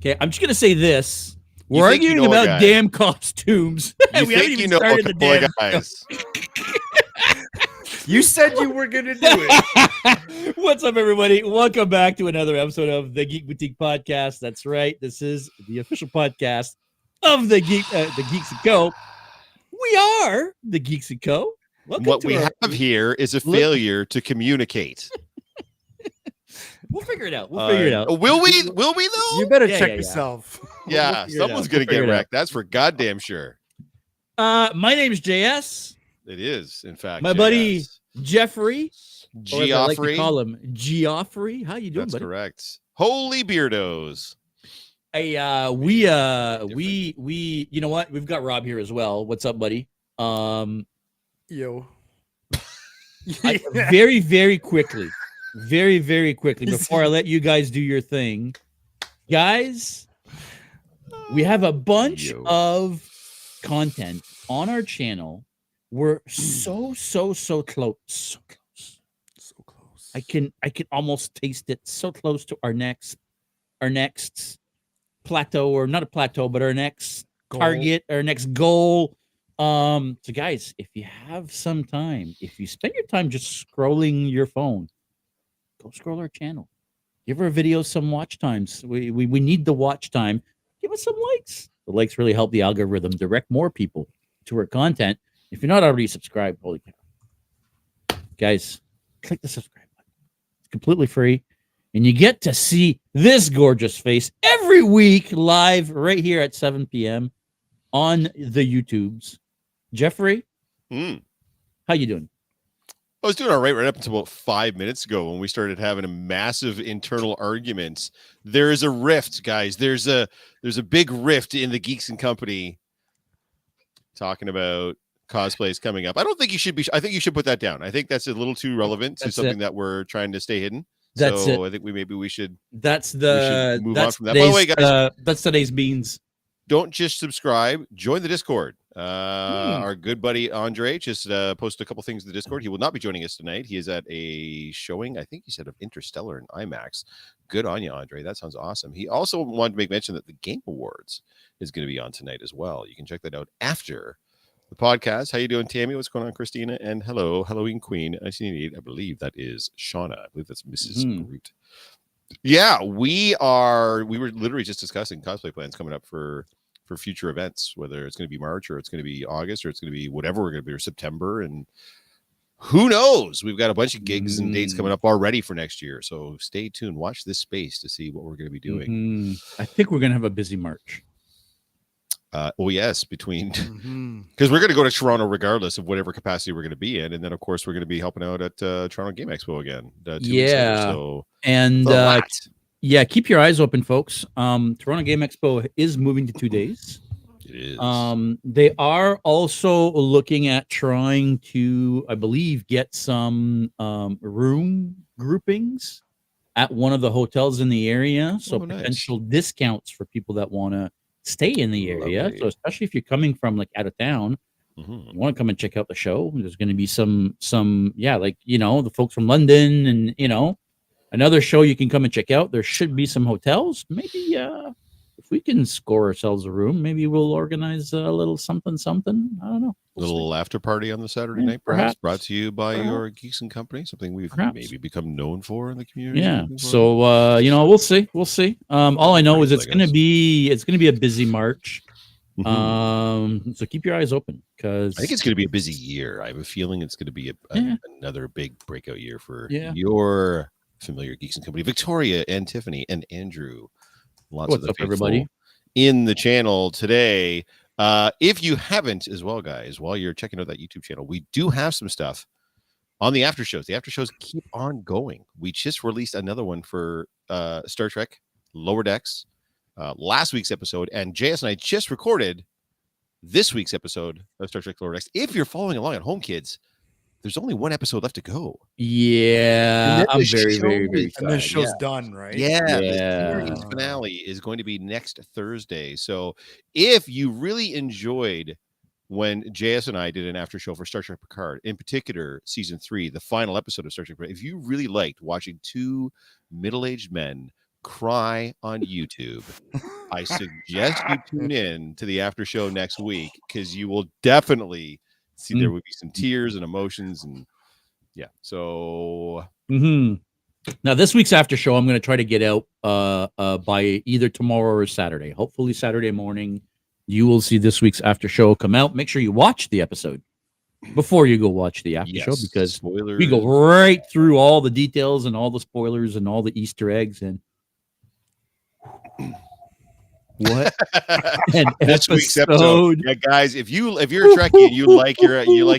Okay, I'm just gonna say this. You We're think you arguing know a about guy. damn costumes. You We haven't think you even know a started the couple of damn guys. You said you were going to do it. What's up, everybody? Welcome back to another episode of the Geek Boutique podcast. That's right. This is the official podcast of the Geeks & Co. We are the Geeks & Co. Welcome What to we our- have here is a failure to communicate. We'll figure it out. We'll figure it out. Will we? Will we though? You better Yeah, check yeah. yourself. Yeah, figure it someone's out. gonna We'll figure get it out. wrecked. That's for goddamn sure. My name is JS. It is, in fact, My buddy Jeffrey, or as I like to Geoffrey. call him Geoffrey. How you doing, That's buddy? correct. Holy beardos. Hey, we, you know what? We've got Rob here as well. What's up, buddy? Yo. Very, very quickly, before I let you guys do your thing, guys, we have a bunch of content on our channel. We're so close. I can almost taste it. So close to our next plateau, or not a plateau, but our next target, our next goal. So guys, if you have some time, if you spend your time just scrolling your phone, go scroll our channel. Give our videos some watch times. We need the watch time. Give us some likes. The likes really help the algorithm direct more people to our content. If you're not already subscribed, holy cow. Guys, click the subscribe button. It's completely free. And you get to see this gorgeous face every week live right here at 7 p.m. on the YouTubes. Jeffrey, how you doing? I was doing all right up until about 5 minutes ago when we started having a massive internal argument. There is a rift, guys. There's a big rift in the Geeks and Company talking about cosplays coming up. I don't think you should be. I think you should put that down. I think that's a little too relevant to something that we're trying to stay hidden. That's so it. I think we should. That's we should move on from that. By the way, guys, that's today's beans. Don't just subscribe. Join the Discord. Our good buddy Andre just posted a couple things in the Discord. He will not be joining us tonight. He is at a showing, I think he said, of Interstellar and IMAX. Good on you, Andre. That sounds awesome. He also wanted to make mention that the Game Awards is going to be on tonight as well. You can check that out after the podcast. How you doing, Tammy? What's going on, Christina? And hello, Halloween Queen. I believe that is Shauna. I believe that's Mrs. Groot. Yeah, we were literally just discussing cosplay plans coming up for future events, whether it's going to be March or it's going to be August or it's going to be whatever we're going to be, or September, and who knows? We've got a bunch of gigs and dates coming up already for next year. So stay tuned. Watch this space to see what we're going to be doing. I think we're going to have a busy March. Yes, between because we're going to go to Toronto regardless of whatever capacity we're going to be in, and then of course we're going to be helping out at Toronto Game Expo again. 2 weeks later, so and yeah, keep your eyes open, folks. Toronto Game Expo is moving to 2 days. It is. They are also looking at trying to, I believe, get some room groupings at one of the hotels in the area. So potential discounts for people that want to stay in the area. Lovely. So especially if you're coming from like out of town, you want to come and check out the show. There's going to be some, like, the folks from London and, another show you can come and check out. There should be some hotels. Maybe if we can score ourselves a room, maybe we'll organize a little something. I don't know. A little after party on the Saturday night, perhaps brought to you by your Geeks and Company, something we've maybe become known for in the community. Yeah. So we'll see. All I know is it's going to be a busy March. So keep your eyes open, because I think it's going to be a busy year. I have a feeling it's going to be another big breakout year for your familiar Geeks and Company, Victoria and Tiffany and Andrew. What's of the up, everybody in the channel today. If you haven't as well, guys, while you're checking out that YouTube channel, we do have some stuff on the after shows. The after shows keep on going. We just released another one for Star Trek Lower Decks last week's episode, and JS and I just recorded this week's episode of Star Trek Lower Decks. If you're following along at home, kids, there's only one episode left to go. Yeah, I'm very sad. And the show's done, right? Yeah. The series finale is going to be next Thursday. So if you really enjoyed when JS and I did an after show for Star Trek Picard, in particular, season 3, the final episode of Star Trek Picard, if you really liked watching two middle-aged men cry on YouTube, I suggest you tune in to the after show next week, because you will definitely see there would be some tears and emotions, and yeah. So now this week's after show, I'm going to try to get out by either tomorrow or Saturday. Hopefully Saturday morning, you will see this week's after show come out. Make sure you watch the episode before you go watch the after show, because spoilers. we go right through all the details and all the spoilers and all the Easter eggs and what this week's episode. Yeah, guys, if you're a Trekkie and you like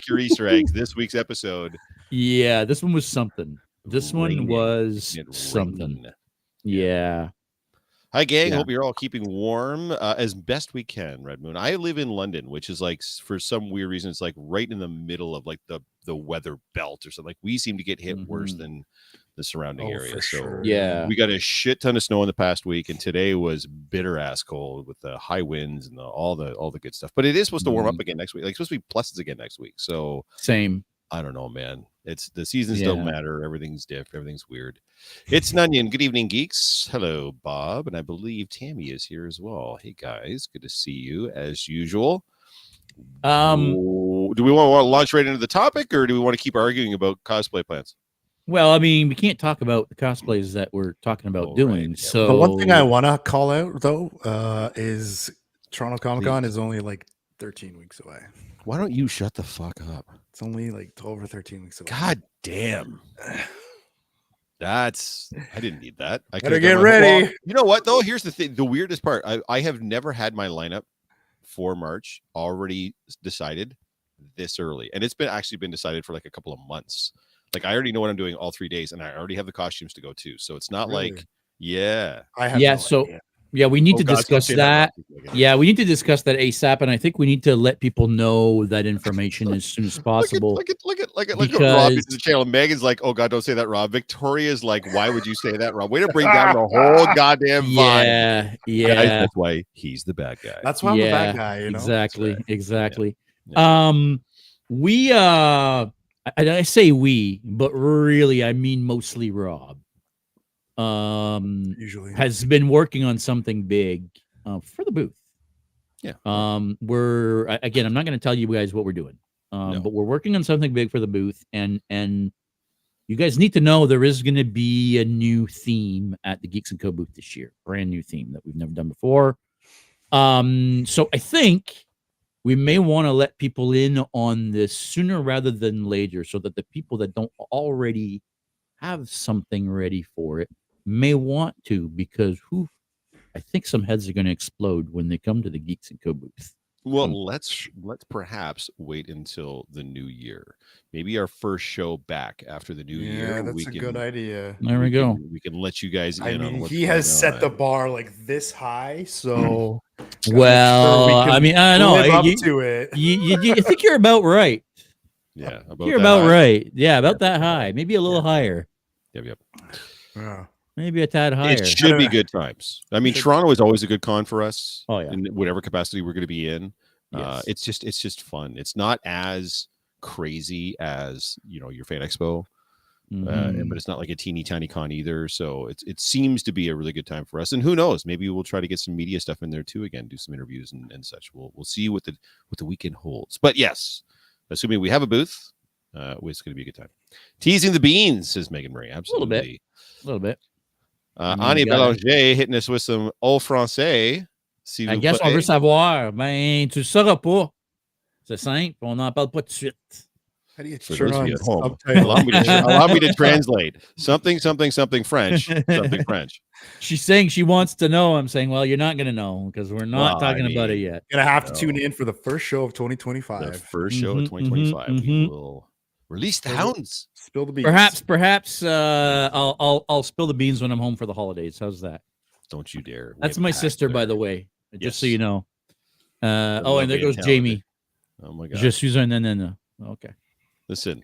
your Easter eggs, this week's episode. Yeah, this one was something. This one was something. Yeah. Hi, gang. Hope you're all keeping warm as best we can, Red Moon. I live in London, which is like, for some weird reason, it's like right in the middle of like the weather belt or something. Like, we seem to get hit worse than the surrounding area. So yeah, we got a shit ton of snow in the past week, and today was bitter ass cold with the high winds and all the good stuff. But it is supposed to warm up again next week. Like, it's supposed to be pluses again next week. So same. I don't know, man. It's the seasons don't matter. Everything's different. Everything's weird. It's Nunion. Good evening, geeks. Hello, Bob. And I believe Tammy is here as well. Hey, guys. Good to see you as usual. Do we want to launch right into the topic, or do we want to keep arguing about cosplay plans? Well, I mean, we can't talk about the cosplays that we're talking about doing. Right. So the one thing I want to call out, though, is Toronto Comic Con is only like 13 weeks away. Why don't you shut the fuck up? It's only like 12 or 13 weeks away. God damn. I didn't need that. I better get ready. Well, you know what, though? Here's the thing. The weirdest part. I have never had my lineup for March already decided this early. And it's actually been decided for like a couple of months. Like, I already know what I'm doing all 3 days, and I already have the costumes to go to. So it's not like, I have no idea. Yeah, we need to discuss that. Yeah, we need to discuss that ASAP, and I think we need to let people know that information as soon as possible. Look at Rob is the channel. Megan's like, oh God, don't say that, Rob. Victoria's like, why would you say that, Rob? Way to bring down the whole goddamn vibe. Yeah. Guys, that's why he's the bad guy. That's why I'm the bad guy. You know? Exactly. Yeah. I say we, but really I mean mostly Rob. Usually has been working on something big for the booth. Yeah. I'm not going to tell you guys what we're doing. But we're working on something big for the booth, and you guys need to know there is going to be a new theme at the Geeks & Co booth this year. Brand new theme that we've never done before. So I think we may want to let people in on this sooner rather than later, so that the people that don't already have something ready for it may want to, because I think some heads are going to explode when they come to the Geeks & Co booth. Well, let's perhaps wait until the new year. Maybe our first show back after the new year. Yeah, that's a good idea. There we go. We can let you guys in on what's he has set the bar like this high, so I mean, I know live up to it. You think you're about right. Yeah, you're about right. Yeah, about that high, maybe a little higher. Yep. Yeah. Maybe a tad higher. It should be good times. I mean, Toronto is always a good con for us. Oh yeah, in whatever capacity we're going to be in. Yes. It's just fun. It's not as crazy as your Fan Expo, but it's not like a teeny tiny con either. So it seems to be a really good time for us. And who knows? Maybe we'll try to get some media stuff in there too. Again, do some interviews and such. We'll see what the weekend holds. But yes, assuming we have a booth, it's going to be a good time. Teasing the beans, says Megan Marie. Absolutely, a little bit. Annie Bélanger hitting us with some Au Français. I guess on veut savoir. Ben, tu le sauras pas. C'est simple. On n'en parle pas tout de suite. How do you turn on allow me to translate something French, something French. She's saying she wants to know. I'm saying, well, you're not going to know because we're not talking about it yet. You're going to have to tune in for the first show of 2025. The first show of 2025. We will release the hounds. Spill the beans. Perhaps I'll spill the beans when I'm home for the holidays. How's that? Don't you dare. That's my sister, by the way. Just so you know. And there goes Jamie. Oh my God. Je suis un nanana. Okay. Listen.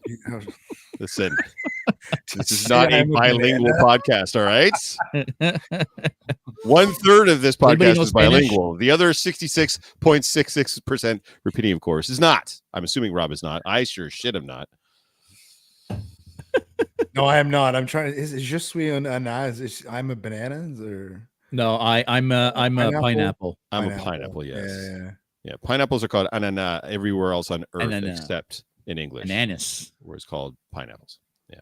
This is not a bilingual podcast, all right? 1/3 of this podcast is bilingual. The other 66.66% repeating, of course, is not. I'm assuming Rob is not. I sure shit am not. No, I am not. I'm trying. Is je suis un ananas? I'm a bananas or No, I'm a pineapple. I'm a pineapple? pineapple. Yeah, Yes. yeah. Yeah. Pineapples are called ananas everywhere else on And Earth then except in English, bananas. where it's called pineapples. Yeah.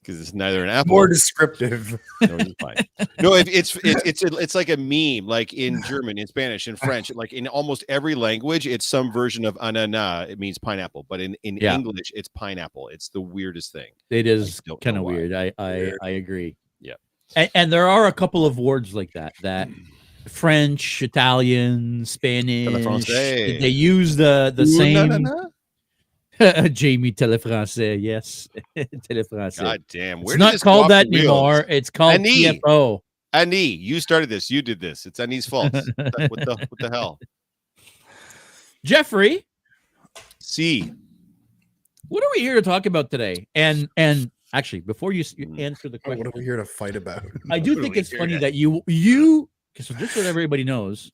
Because it's neither an apple. More descriptive. No, it's fine. No, it's like a meme, like in German, in Spanish, in French, like in almost every language, it's some version of ananas. It means pineapple, but in Yeah. English, it's pineapple. It's the weirdest thing. It is don't kind know of why. weird. I Weird. agree. Yeah. And there are a couple of words like that French, Italian, Spanish. Telefrancais. They use the Ooh, same. na. Jamie Telefrancais, yes, Telefrancais. God damn, It's where did not this go called off that the wheels? anymore. It's called Annie. TFO. Annie, you started this. You did this. It's Annie's fault. What the hell? Jeffrey, C. what are we here to talk about today? And actually, before you answer the What question, are we here to fight about? I do think it's funny that you so just so that everybody knows,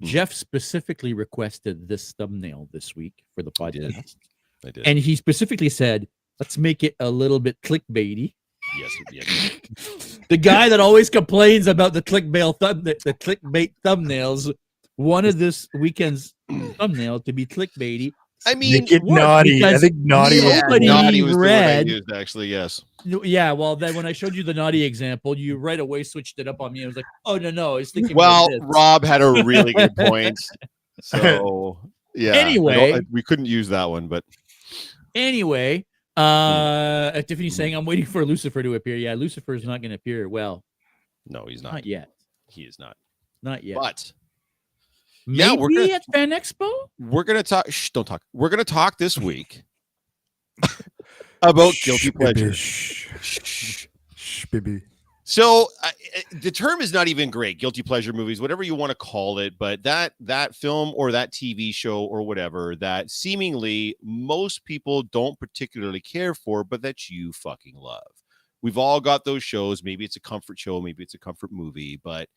Jeff specifically requested this thumbnail this week for the podcast. I did. And he specifically said, let's make it a little bit clickbaity. Yes. The guy that always complains about the clickbait thumbnails wanted this weekend's thumbnail to be clickbaity. I mean, Make it naughty. I think naughty. Nobody was the word I read. used, actually, yes. Yeah, well, then when I showed you the naughty example, you right away switched it up on me. I was like, oh, no. I was thinking Well, Rob had a really good point. So, yeah. Anyway. We couldn't use that one, but. Anyway, Tiffany's saying, I'm waiting for Lucifer to appear. Yeah, Lucifer is not going to appear. Well, no, he's not. Not yet. He is not. Not yet. But. Maybe we're at Fan Expo? We're going to talk. Shh, don't talk. We're going to talk this week about guilty pleasures. Shh, baby. So the term is not even great. Guilty pleasure movies, whatever you want to call it, but that film or that TV show or whatever that seemingly most people don't particularly care for, but that you fucking love. We've all got those shows. Maybe it's a comfort show, maybe it's a comfort movie, but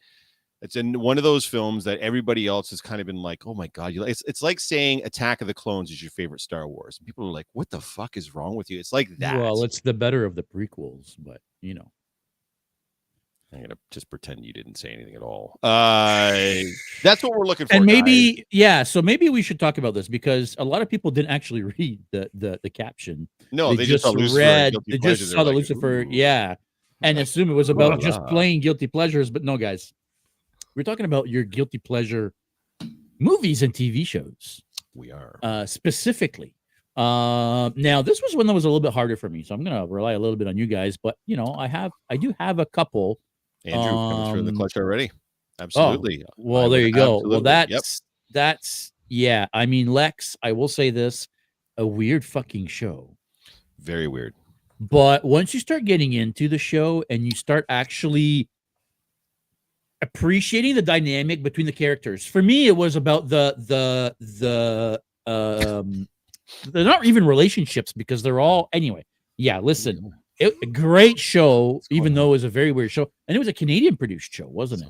it's in one of those films that everybody else has kind of been like, oh my God. It's like saying Attack of the Clones is your favorite Star Wars. And people are like, what the fuck is wrong with you? It's like that. Well, it's the better of the prequels, but you know. I'm going to just pretend you didn't say anything at all. That's what we're looking for. And maybe, guys. yeah, so maybe we should talk about this because a lot of people didn't actually read the caption. No, they just saw read, Lucifer. they just saw the Lucifer, yeah, and assume it was about just playing guilty pleasures. But no, guys, we're talking about your guilty pleasure movies and TV shows. We are specifically. Now this was one that was a little bit harder for me, so I'm gonna rely a little bit on you guys. But you know, I do have a couple. Andrew coming through the clutch already. Absolutely. Oh, well, there you go. Absolutely. Well, that's yeah. I mean, Lex, I will say this: a weird fucking show. Very weird. But once you start getting into the show and you start actually appreciating the dynamic between the characters, for me, it was about they're not even relationships because they're all anyway. Yeah, listen, a great show, even though it was a very weird show, and it was a Canadian produced show, wasn't it?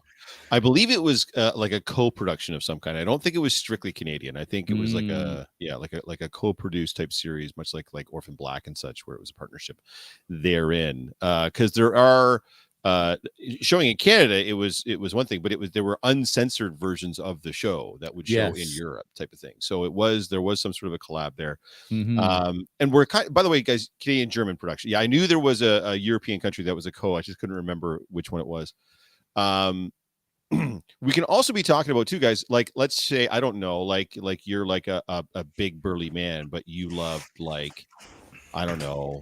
I believe it was like a co-production of some kind. I don't think it was strictly Canadian. I think it was like a co-produced type series, much like Orphan Black and such, where it was a partnership therein. Because there are showing in Canada, it was one thing, but there were uncensored versions of the show that would show in Europe, type of thing. So there was some sort of a collab there. Mm-hmm. And we're by the way, guys, Canadian German production. Yeah, I knew there was a European country that was a I just couldn't remember which one it was. We can also be talking about too, guys, like let's say, I don't know, like you're like a big burly man, but you loved I don't know,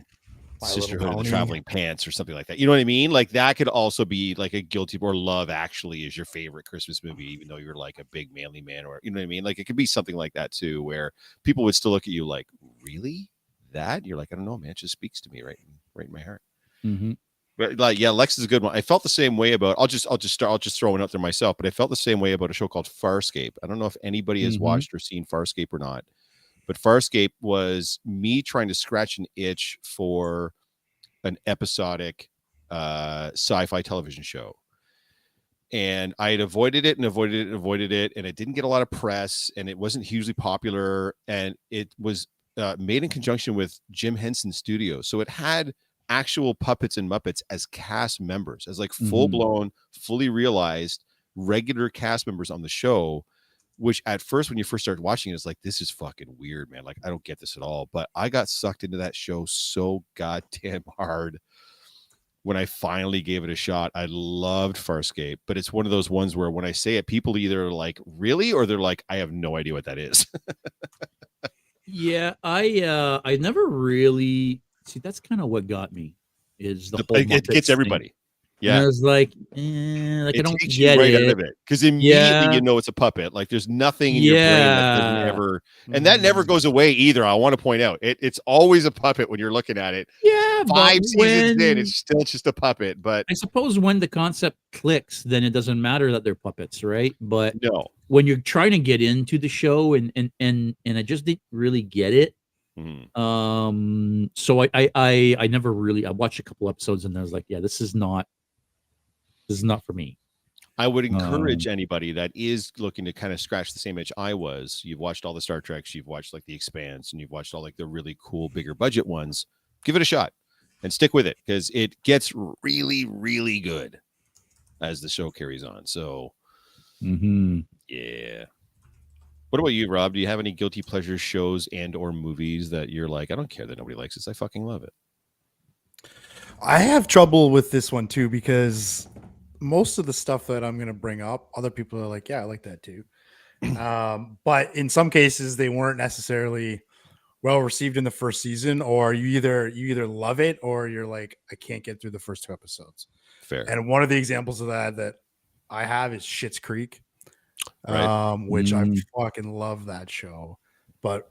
Sisterhood of the Traveling Pants or something like that. You know what I mean? Like that could also be like a guilty, or Love Actually is your favorite Christmas movie, even though you're like a big manly man, or you know what I mean? Like it could be something like that too, where people would still look at you like, really? That? You're like, I don't know, man, it just speaks to me right in my heart. Mm-hmm. But yeah, Lex is a good one. I felt the same way about. I'll just throw it out there myself. But I felt the same way about a show called Farscape. I don't know if anybody has watched or seen Farscape or not. But Farscape was me trying to scratch an itch for an episodic sci-fi television show, and I had avoided it, and it didn't get a lot of press, and it wasn't hugely popular, and it was made in conjunction with Jim Henson Studios. So it had actual puppets and Muppets as cast members, as like full-blown, fully realized regular cast members on the show, which at first, when you first started watching it, it's like, this is fucking weird, man. Like, I don't get this at all. But I got sucked into that show so goddamn hard when I finally gave it a shot. I loved Farscape, but it's one of those ones where when I say it, people either are like, really? Or they're like, I have no idea what that is. Yeah, I never really see. That's kind of what got me is the whole it Muppets gets thing. everybody. And Yeah. I was like, like It I don't takes get you right out it. of it because immediately Yeah. you know it's a puppet. Like there's nothing in your brain that doesn't Yeah. ever, and that never goes away either. I want to point out it's always a puppet when you're looking at it. Yeah, 5 but seasons in, when it's still just a puppet. But I suppose when the concept clicks, then it doesn't matter that they're puppets, right? But no, when you're trying to get into the show and I just didn't really get it. So I never really, I watched a couple episodes and I was like, yeah, this is not for me. I would encourage anybody that is looking to kind of scratch the same itch I was. You've watched all the Star Treks, you've watched like The Expanse, and you've watched all like the really cool, bigger budget ones. Give it a shot and stick with it because it gets really, really good as the show carries on. So, yeah. What about you, Rob? Do you have any guilty pleasure shows and or movies that you're like, I don't care that nobody likes this, I fucking love it? I have trouble with this one too because most of the stuff that I'm going to bring up, other people are like, yeah, I like that too. But in some cases, they weren't necessarily well received in the first season, or you either love it or you're like, I can't get through the first 2 episodes. Fair. And one of the examples of that I have is Schitt's Creek, Right. Which I fucking love that show. But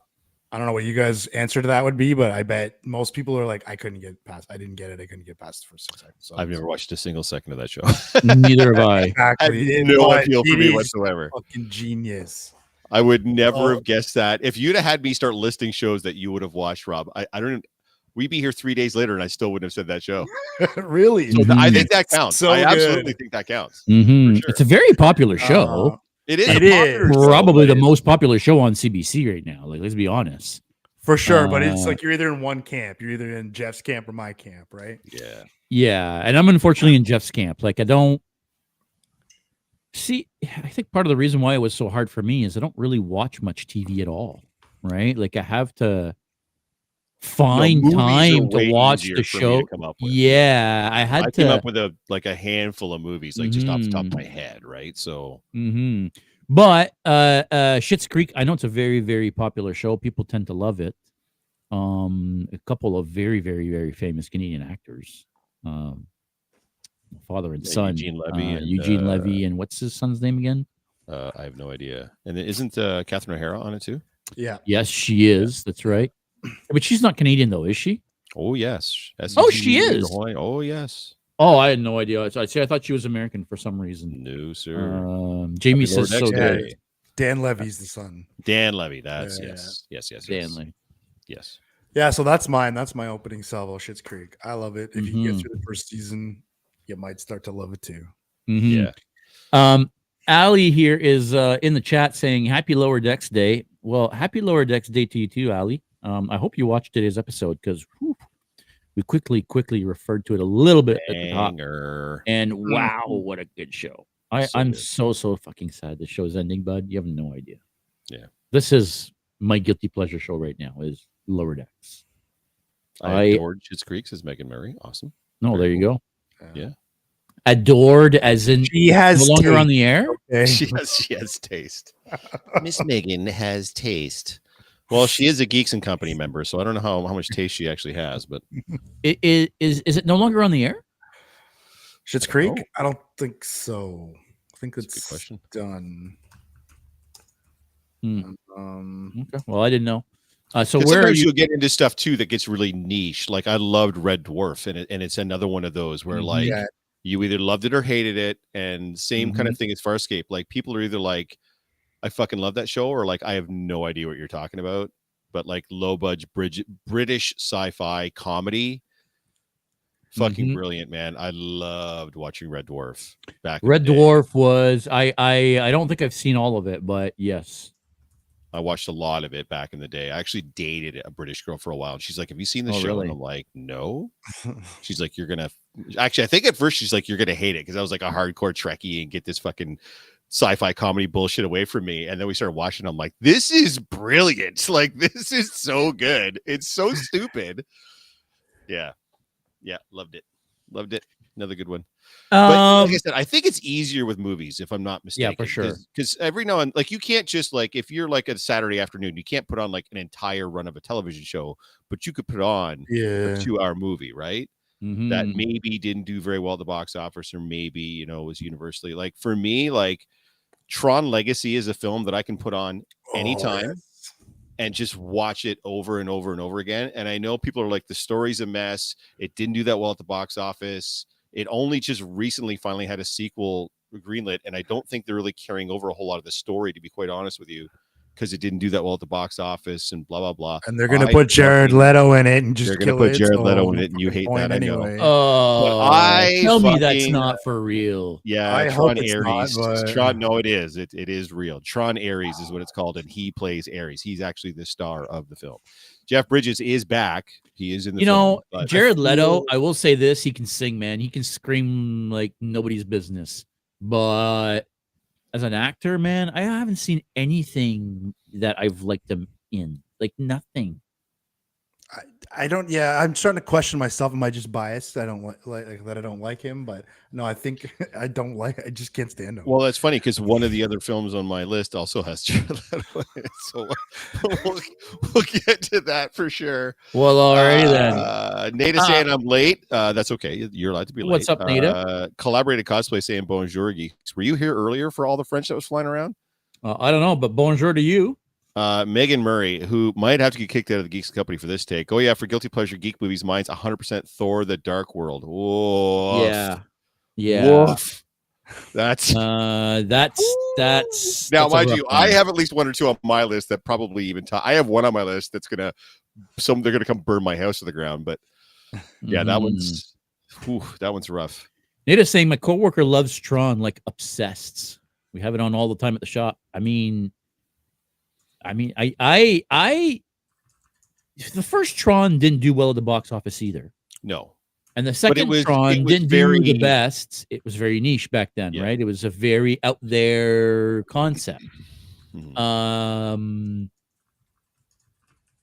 I don't know what you guys' answer to that would be, but I bet most people are like, I didn't get it. I couldn't get past the first 6 episodes. I've never watched a single second of that show. Neither have I. Exactly. No appeal for me whatsoever. Fucking genius. I would never have guessed that. If you'd have had me start listing shows that you would have watched, Rob, I don't. We'd be here 3 days later, and I still wouldn't have said that show. Really? So I think that counts. So I absolutely good. think that counts. Sure. Sure. It's a very popular show. It is. It is. Probably the most popular show on CBC right now. Like, let's be honest. For sure, but it's like you're either in one camp. You're either in Jeff's camp or my camp, right? Yeah. Yeah, and I'm unfortunately in Jeff's camp. Like, I don't see. I think part of the reason why it was so hard for me is I don't really watch much TV at all. Right? Like, I have to find movies are time to way watch easier the for me show. to come up with. Yeah, I I came up with a handful of movies, like just off the top of my head, right? So. But Schitt's Creek, I know it's a very, very popular show. People tend to love it. A couple of very, very, very famous Canadian actors, father and son, Eugene Levy, and what's his son's name again? I have no idea. And then isn't Catherine O'Hara on it too? Yeah. Yes, she is. That's right. But she's not Canadian though, is she? Oh yes. Oh, she is. Oh yes. Oh, I had no idea. I thought she was American for some reason. No, sir. Jamie says so good. Dan Levy's the son. Dan Levy. That's yes. Dan Levy. Yes. Yeah, so that's mine. That's my opening salvo, Schitt's Creek. I love it. If you can get through the first season, you might start to love it too. Yeah. Ali here is in the chat saying Happy Lower Decks Day. Well, happy Lower Decks Day to you too, Ali. I hope you watched today's episode because we quickly referred to it a little bit at the top. And wow, what a good show. I'm so fucking sad the show's ending, bud. You have no idea. Yeah. This is my guilty pleasure show right now is Lower Decks. I adored Schitt's Creek, says Megan Murray. Awesome. No, there you go. Yeah. Adored as in she has no longer taste. on the air? Okay. She has taste. Miss Megan has taste. Well, she is a Geeks and Company member, so I don't know how much taste she actually has, but Is it no longer on the air? Schitt's Creek? I don't think so. I think That's it's a good question. done. Okay. Well, I didn't know. So where are sometimes you? you'll get into stuff too that gets really niche. Like I loved Red Dwarf, and it's another one of those where like you either loved it or hated it, and same kind of thing as Farscape. Like people are either like, I fucking love that show, or like I have no idea what you're talking about. But like low budget British sci-fi comedy, fucking brilliant, man. I loved watching Red Dwarf back. Red Dwarf was I don't think I've seen all of it, but yes. I watched a lot of it back in the day. I actually dated a British girl for a while, and she's like, "Have you seen the Oh, show?" really? And I'm like, "No." She's like, "You're gonna." Actually, I think at first she's like, "You're gonna hate it," because I was like a hardcore Trekkie and get this fucking sci-fi comedy bullshit away from me. And then we started watching. I'm like, "This is brilliant! Like, this is so good. It's so stupid." Yeah, loved it. Another good one. But like I said, I think it's easier with movies, if I'm not mistaken. Yeah, for sure. Because every now and like you can't just like if you're like a Saturday afternoon, you can't put on like an entire run of a television show, but you could put on a 2-hour movie, right? That Mhm. maybe didn't do very well at the box office, or maybe was universally like for me, like Tron Legacy is a film that I can put on anytime and just watch it over and over and over again. And I know people are like, the story's a mess. It didn't do that well at the box office. It only just recently finally had a sequel greenlit, and I don't think they're really carrying over a whole lot of the story, to be quite honest with you, because it didn't do that well at the box office and blah, blah, blah. And they're going to put Jared Leto in it and just they're going to put Jared Leto in it, and you hate that, I know. Oh, tell me that's fucking- not for real. Yeah, I Tron hope it's Ares. not, but- Tron, no, it is. It is real. Tron Ares is what it's called, and he plays Ares. He's actually the star of the film. Jeff Bridges is back. He is in the film. But Jared Leto, I will say this, he can sing, man. He can scream like nobody's business. But as an actor, man, I haven't seen anything that I've liked him in. Like nothing. I don't. Yeah, I'm starting to question myself. Am I just biased? I don't like that. I don't like him, but no, I think I don't like. I just can't stand him. Well, that's funny because one of the other films on my list also has Jared Leto in it, so we'll get to that for sure. Well, alrighty then. Nada saying I'm late. That's okay. You're allowed to be late. What's up, Nada? Collaborated cosplay saying bonjour, geeks. Were you here earlier for all the French that was flying around? I don't know, but bonjour to you. Megan Murray, who might have to get kicked out of the Geeks Company for this take. Oh yeah, for guilty pleasure geek movies, mine's 100% Thor: The Dark World. Woof. Yeah. Woof. That's now, mind you, I have at least one or two on my list that probably even I have one on my list that's they're gonna come burn my house to the ground. But yeah, that one's rough. Nada's saying my coworker loves Tron like obsessed. We have it on all the time at the shop. I mean, the first Tron didn't do well at the box office either. No. And the second Tron didn't do the best. It was very niche back then, right? It was a very out there concept.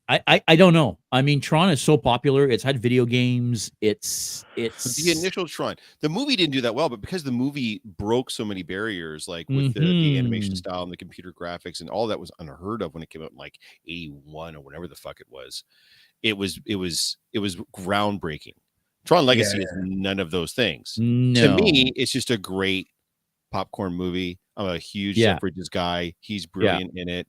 I don't know. I mean, Tron is so popular. It's had video games. It's the initial Tron. The movie didn't do that well, but because the movie broke so many barriers, like with the animation style and the computer graphics and all that was unheard of when it came out in like 81 or whatever the fuck it was. It was groundbreaking. Tron Legacy is none of those things. No. To me, it's just a great popcorn movie. I'm a huge Jeff Bridges guy. He's brilliant in it.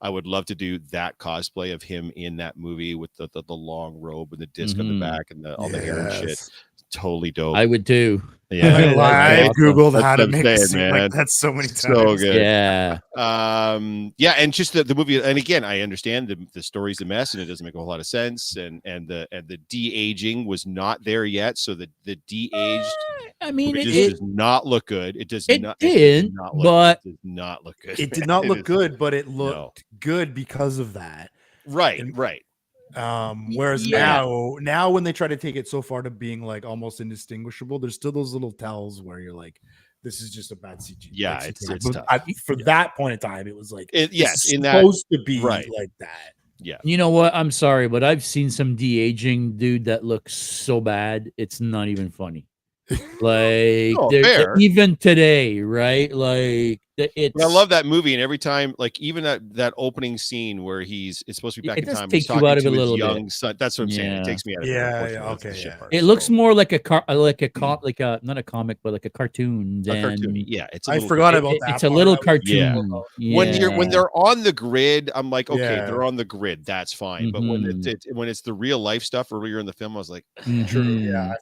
I would love to do that cosplay of him in that movie with the long robe and the disc on the back and all the hair and shit. Totally dope. I would too. Yeah, I googled how to make a scene like that so many times. So good. Yeah. And just the movie. And again, I understand the story's a mess and it doesn't make a whole lot of sense. And the de-aging was not there yet. So the de-aged. I mean, it does not look good. It does not. It did not look good. It did not look good, but it looked good because of that. Right. Whereas now when they try to take it so far to being like almost indistinguishable, there's still those little tells where you're like, this is just a bad CG. Yeah, like, it's tough. For that point in time, it was like it's supposed to be like that. Yeah. You know what? I'm sorry, but I've seen some de-aging dude that looks so bad, it's not even funny. Like even today, right? Like it's. I love that movie, and every time, like even that opening scene where it's supposed to be back in time. Takes you out of it a little young bit. son. That's what I'm saying. It takes me out of it. It looks more like not a comic, but like a cartoon. Yeah, I forgot about that. It's a little cartoon. Yeah. When they're on the grid, I'm like, okay, they're on the grid. That's fine. But when it's the real life stuff earlier in the film, I was like,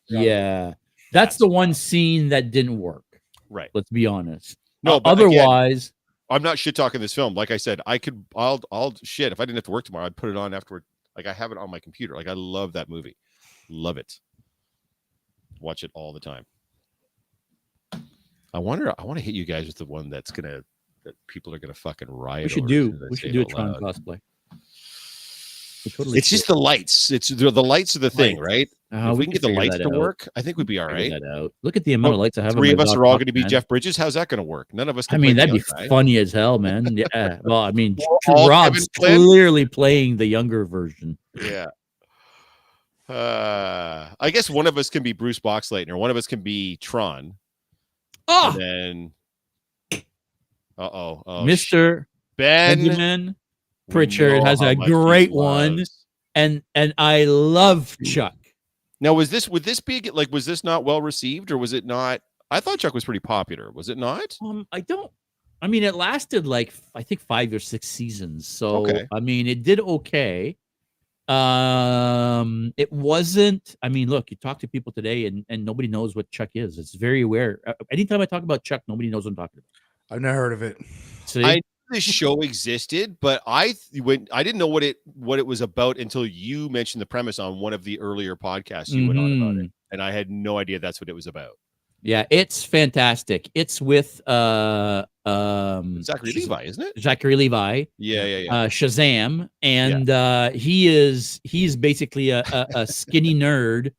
yeah. That's the one scene that didn't work. Right. Let's be honest. No, but otherwise, I'm not shit talking this film. Like I said, I'll shit. If I didn't have to work tomorrow, I'd put it on afterward. Like I have it on my computer. Like I love that movie. Love it. Watch it all the time. I want to hit you guys with the one that's gonna that people are gonna fucking riot. We should over do. as I We say should it do a out Tron loud. cosplay. We totally It's should. just the lights. It's the lights are the thing, right? If we can get the figure lights that to out. work, I think we'd be all Figure right. that out. Look at the amount of lights I have. Three on of my us are all laptop, going to be man. Jeff Bridges. How's that going to work? None of us I can mean, play that'd the be young guy. funny as hell, man. Yeah. Well, I mean, all Rob's Kevin Flynn? clearly playing the younger version. Yeah. I guess one of us can be Bruce Boxleitner, or one of us can be Tron. Oh, And then, oh, Mr. Ben Benjamin we Pritchard know has how a much he great one, loves. and I love Chuck. Now, would this be like, was this not well received, or was it not? I thought Chuck was pretty popular. Was it not? I mean, it lasted like I think 5 or 6 seasons. So Okay. I mean, it did okay. It wasn't. I mean, look, you talk to people today, and nobody knows what Chuck is. It's very rare. Anytime I talk about Chuck, nobody knows what I'm talking about. I've never heard of it. See? I knew this show existed, but I didn't know what it was about until you mentioned the premise on one of the earlier podcasts you went on about it, and I had no idea that's what it was about. Yeah, it's fantastic. It's with Zachary Levi, isn't it? Zachary Levi. Yeah. Shazam, and he's basically a skinny nerd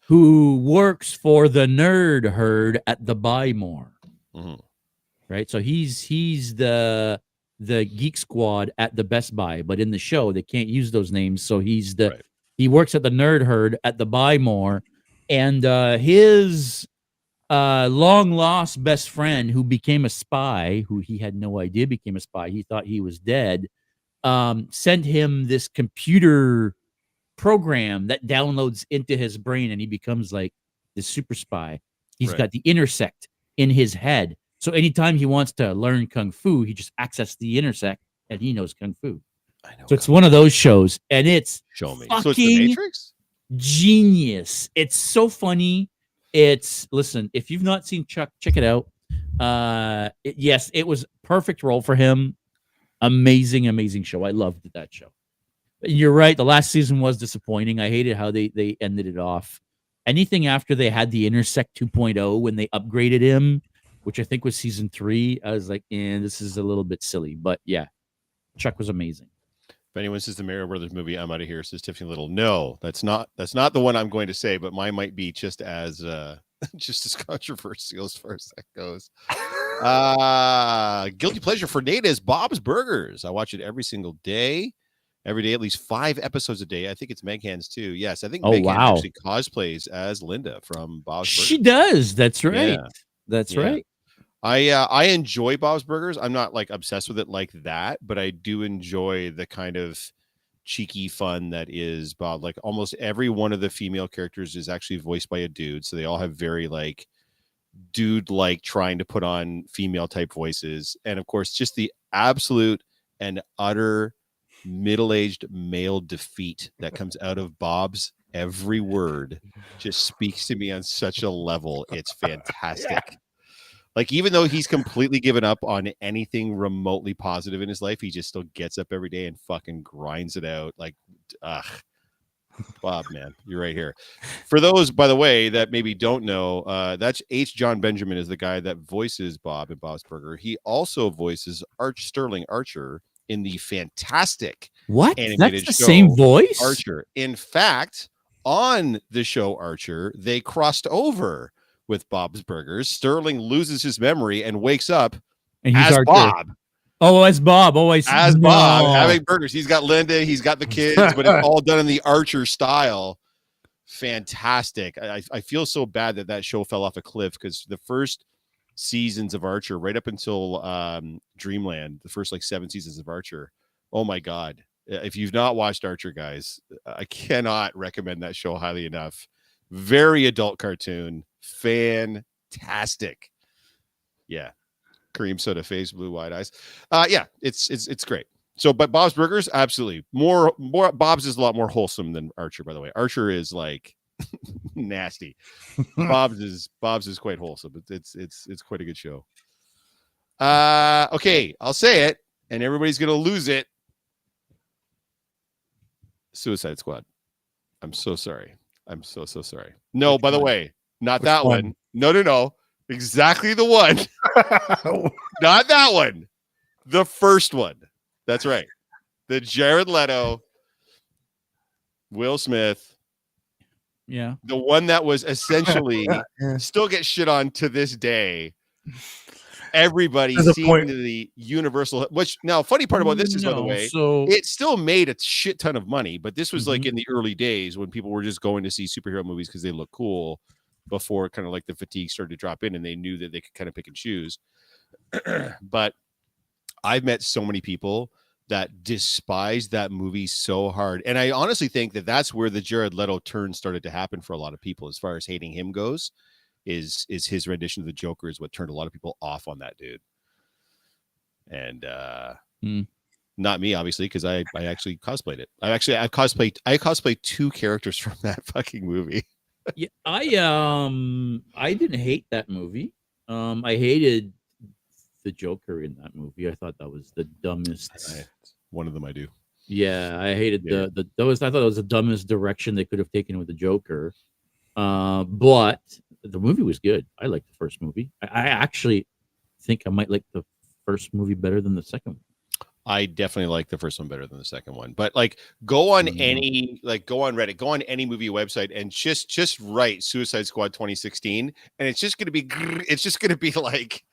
who works for the nerd herd at the Buy More. Mm-hmm. Right, so he's the Geek Squad at the Best Buy, but in the show they can't use those names, so he works at the nerd herd at the Buy More, and his long lost best friend who became a spy, who he had no idea became a spy, he thought he was dead, sent him this computer program that downloads into his brain, and he becomes like this super spy. He's got the intersect in his head. So anytime he wants to learn kung fu, he just accesses the intersect, and he knows kung fu. I know. So it's one of those shows, and it's show me. Fucking so it's the Matrix? Genius. It's so funny. Listen, if you've not seen Chuck, check it out. Yes, it was perfect role for him. Amazing show. I loved that show. You're right. The last season was disappointing. I hated how they ended it off. Anything after they had the Intersect 2.0 when they upgraded him, which I think was season 3, I was like, this is a little bit silly. But yeah, Chuck was amazing. If anyone says the Mario Brothers movie, I'm out of here, says Tiffany Little. No, that's not the one I'm going to say, but mine might be just as controversial as far as that goes. Guilty pleasure for Nate is Bob's Burgers. I watch it every single day. Every day, at least 5 episodes a day. I think it's Meg Hands too. Yes, I think Meg Hands actually cosplays as Linda from Bob's Burgers. She does. That's right. Yeah. That's right. I enjoy Bob's Burgers. I'm not like obsessed with it like that, but I do enjoy the kind of cheeky fun that is Bob. Like almost every one of the female characters is actually voiced by a dude, so they all have very like dude like trying to put on female type voices, and of course just the absolute and utter middle-aged male defeat that comes out of Bob's every word just speaks to me on such a level. It's fantastic. Like, even though he's completely given up on anything remotely positive in his life, he just still gets up every day and fucking grinds it out. Like, Bob, man, you're right here. For those, by the way, that maybe don't know, that's H. John Benjamin is the guy that voices Bob in Bob's Burger. He also voices Sterling Archer in the fantastic animated That's the show same voice? Archer. In fact, on the show Archer, they crossed over with Bob's Burgers. Sterling loses his memory and wakes up and he's as Archer. Bob. Oh, as Bob. Oh, I see. As Bob having burgers. He's got Linda, he's got the kids, but it's all done in the Archer style. Fantastic. I feel so bad that show fell off a cliff, because the first seasons of Archer, right up until Dreamland, the first like 7 seasons of Archer, oh my god, if you've not watched Archer, guys, I cannot recommend that show highly enough. Very adult cartoon, fantastic. Yeah, cream soda face, blue wide eyes. Yeah, it's great. So, but Bob's Burgers, absolutely more Bob's is a lot more wholesome than Archer, by the way. Archer is like nasty. Bob's is quite wholesome. It's quite a good show. Okay, I'll say it, and everybody's gonna lose it. Suicide Squad. I'm so sorry. I'm so sorry. No, Which by the one? way, not Which that one? one. No. Exactly the one. Not that one. The first one. That's right. The Jared Leto, Will Smith, Yeah. the one that was essentially Yeah. still gets shit on to this day. Everybody To the seeing point- the universal, which now funny part about this is, by the No, way, so it still made a shit ton of money, but this was like Mhm. in the early days when people were just going to see superhero movies because they look cool before kind of like the fatigue started to drop in and they knew that they could kind of pick and choose. But I've met so many people that despise that movie so hard. And I honestly think that that's where the Jared Leto turn started to happen for a lot of people as far as hating him goes, is his rendition of the Joker is what turned a lot of people off on that dude. And not me, obviously, because I actually cosplayed it. I cosplayed two characters from that fucking movie. yeah, I didn't hate that movie. I hated the Joker in that movie. I thought that was the dumbest. One of them I do. Yeah, I hated Yeah. I thought it was the dumbest direction they could have taken with the Joker. But the movie was good. I liked the first movie. I actually think I might like the first movie better than the second one. I definitely like the first one better than the second one. But like, go on Mhm. go on Reddit, go on any movie website, and just write Suicide Squad 2016, and it's just gonna be like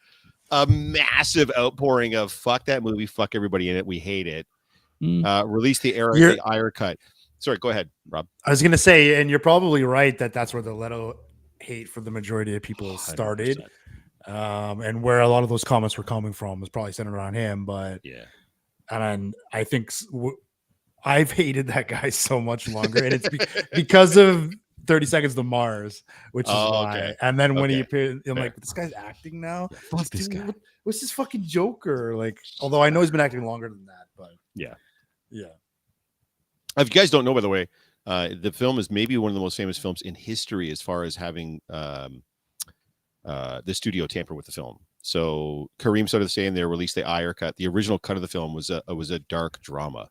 a massive outpouring of fuck that movie, fuck everybody in it, we hate it. Release the Ire cut. Sorry, go ahead, Rob. I was gonna say, and you're probably right that's where the Leto hate for the majority of people 100%. started, and where a lot of those comments were coming from was probably centered around him. But Yeah, and I think I've hated that guy so much longer, and it's because of 30 Seconds to Mars, which is why. okay. And then when he Okay. appeared, I'm Fair. like, this guy's acting now. Yeah, fuck this Dude, guy. what's this fucking Joker? Like, although I know he's been acting longer than that, but Yeah. yeah. If you guys don't know, by the way, the film is maybe one of the most famous films in history as far as having the studio tamper with the film. So Kareem started saying they released the Ire cut. The original cut of the film was a dark drama,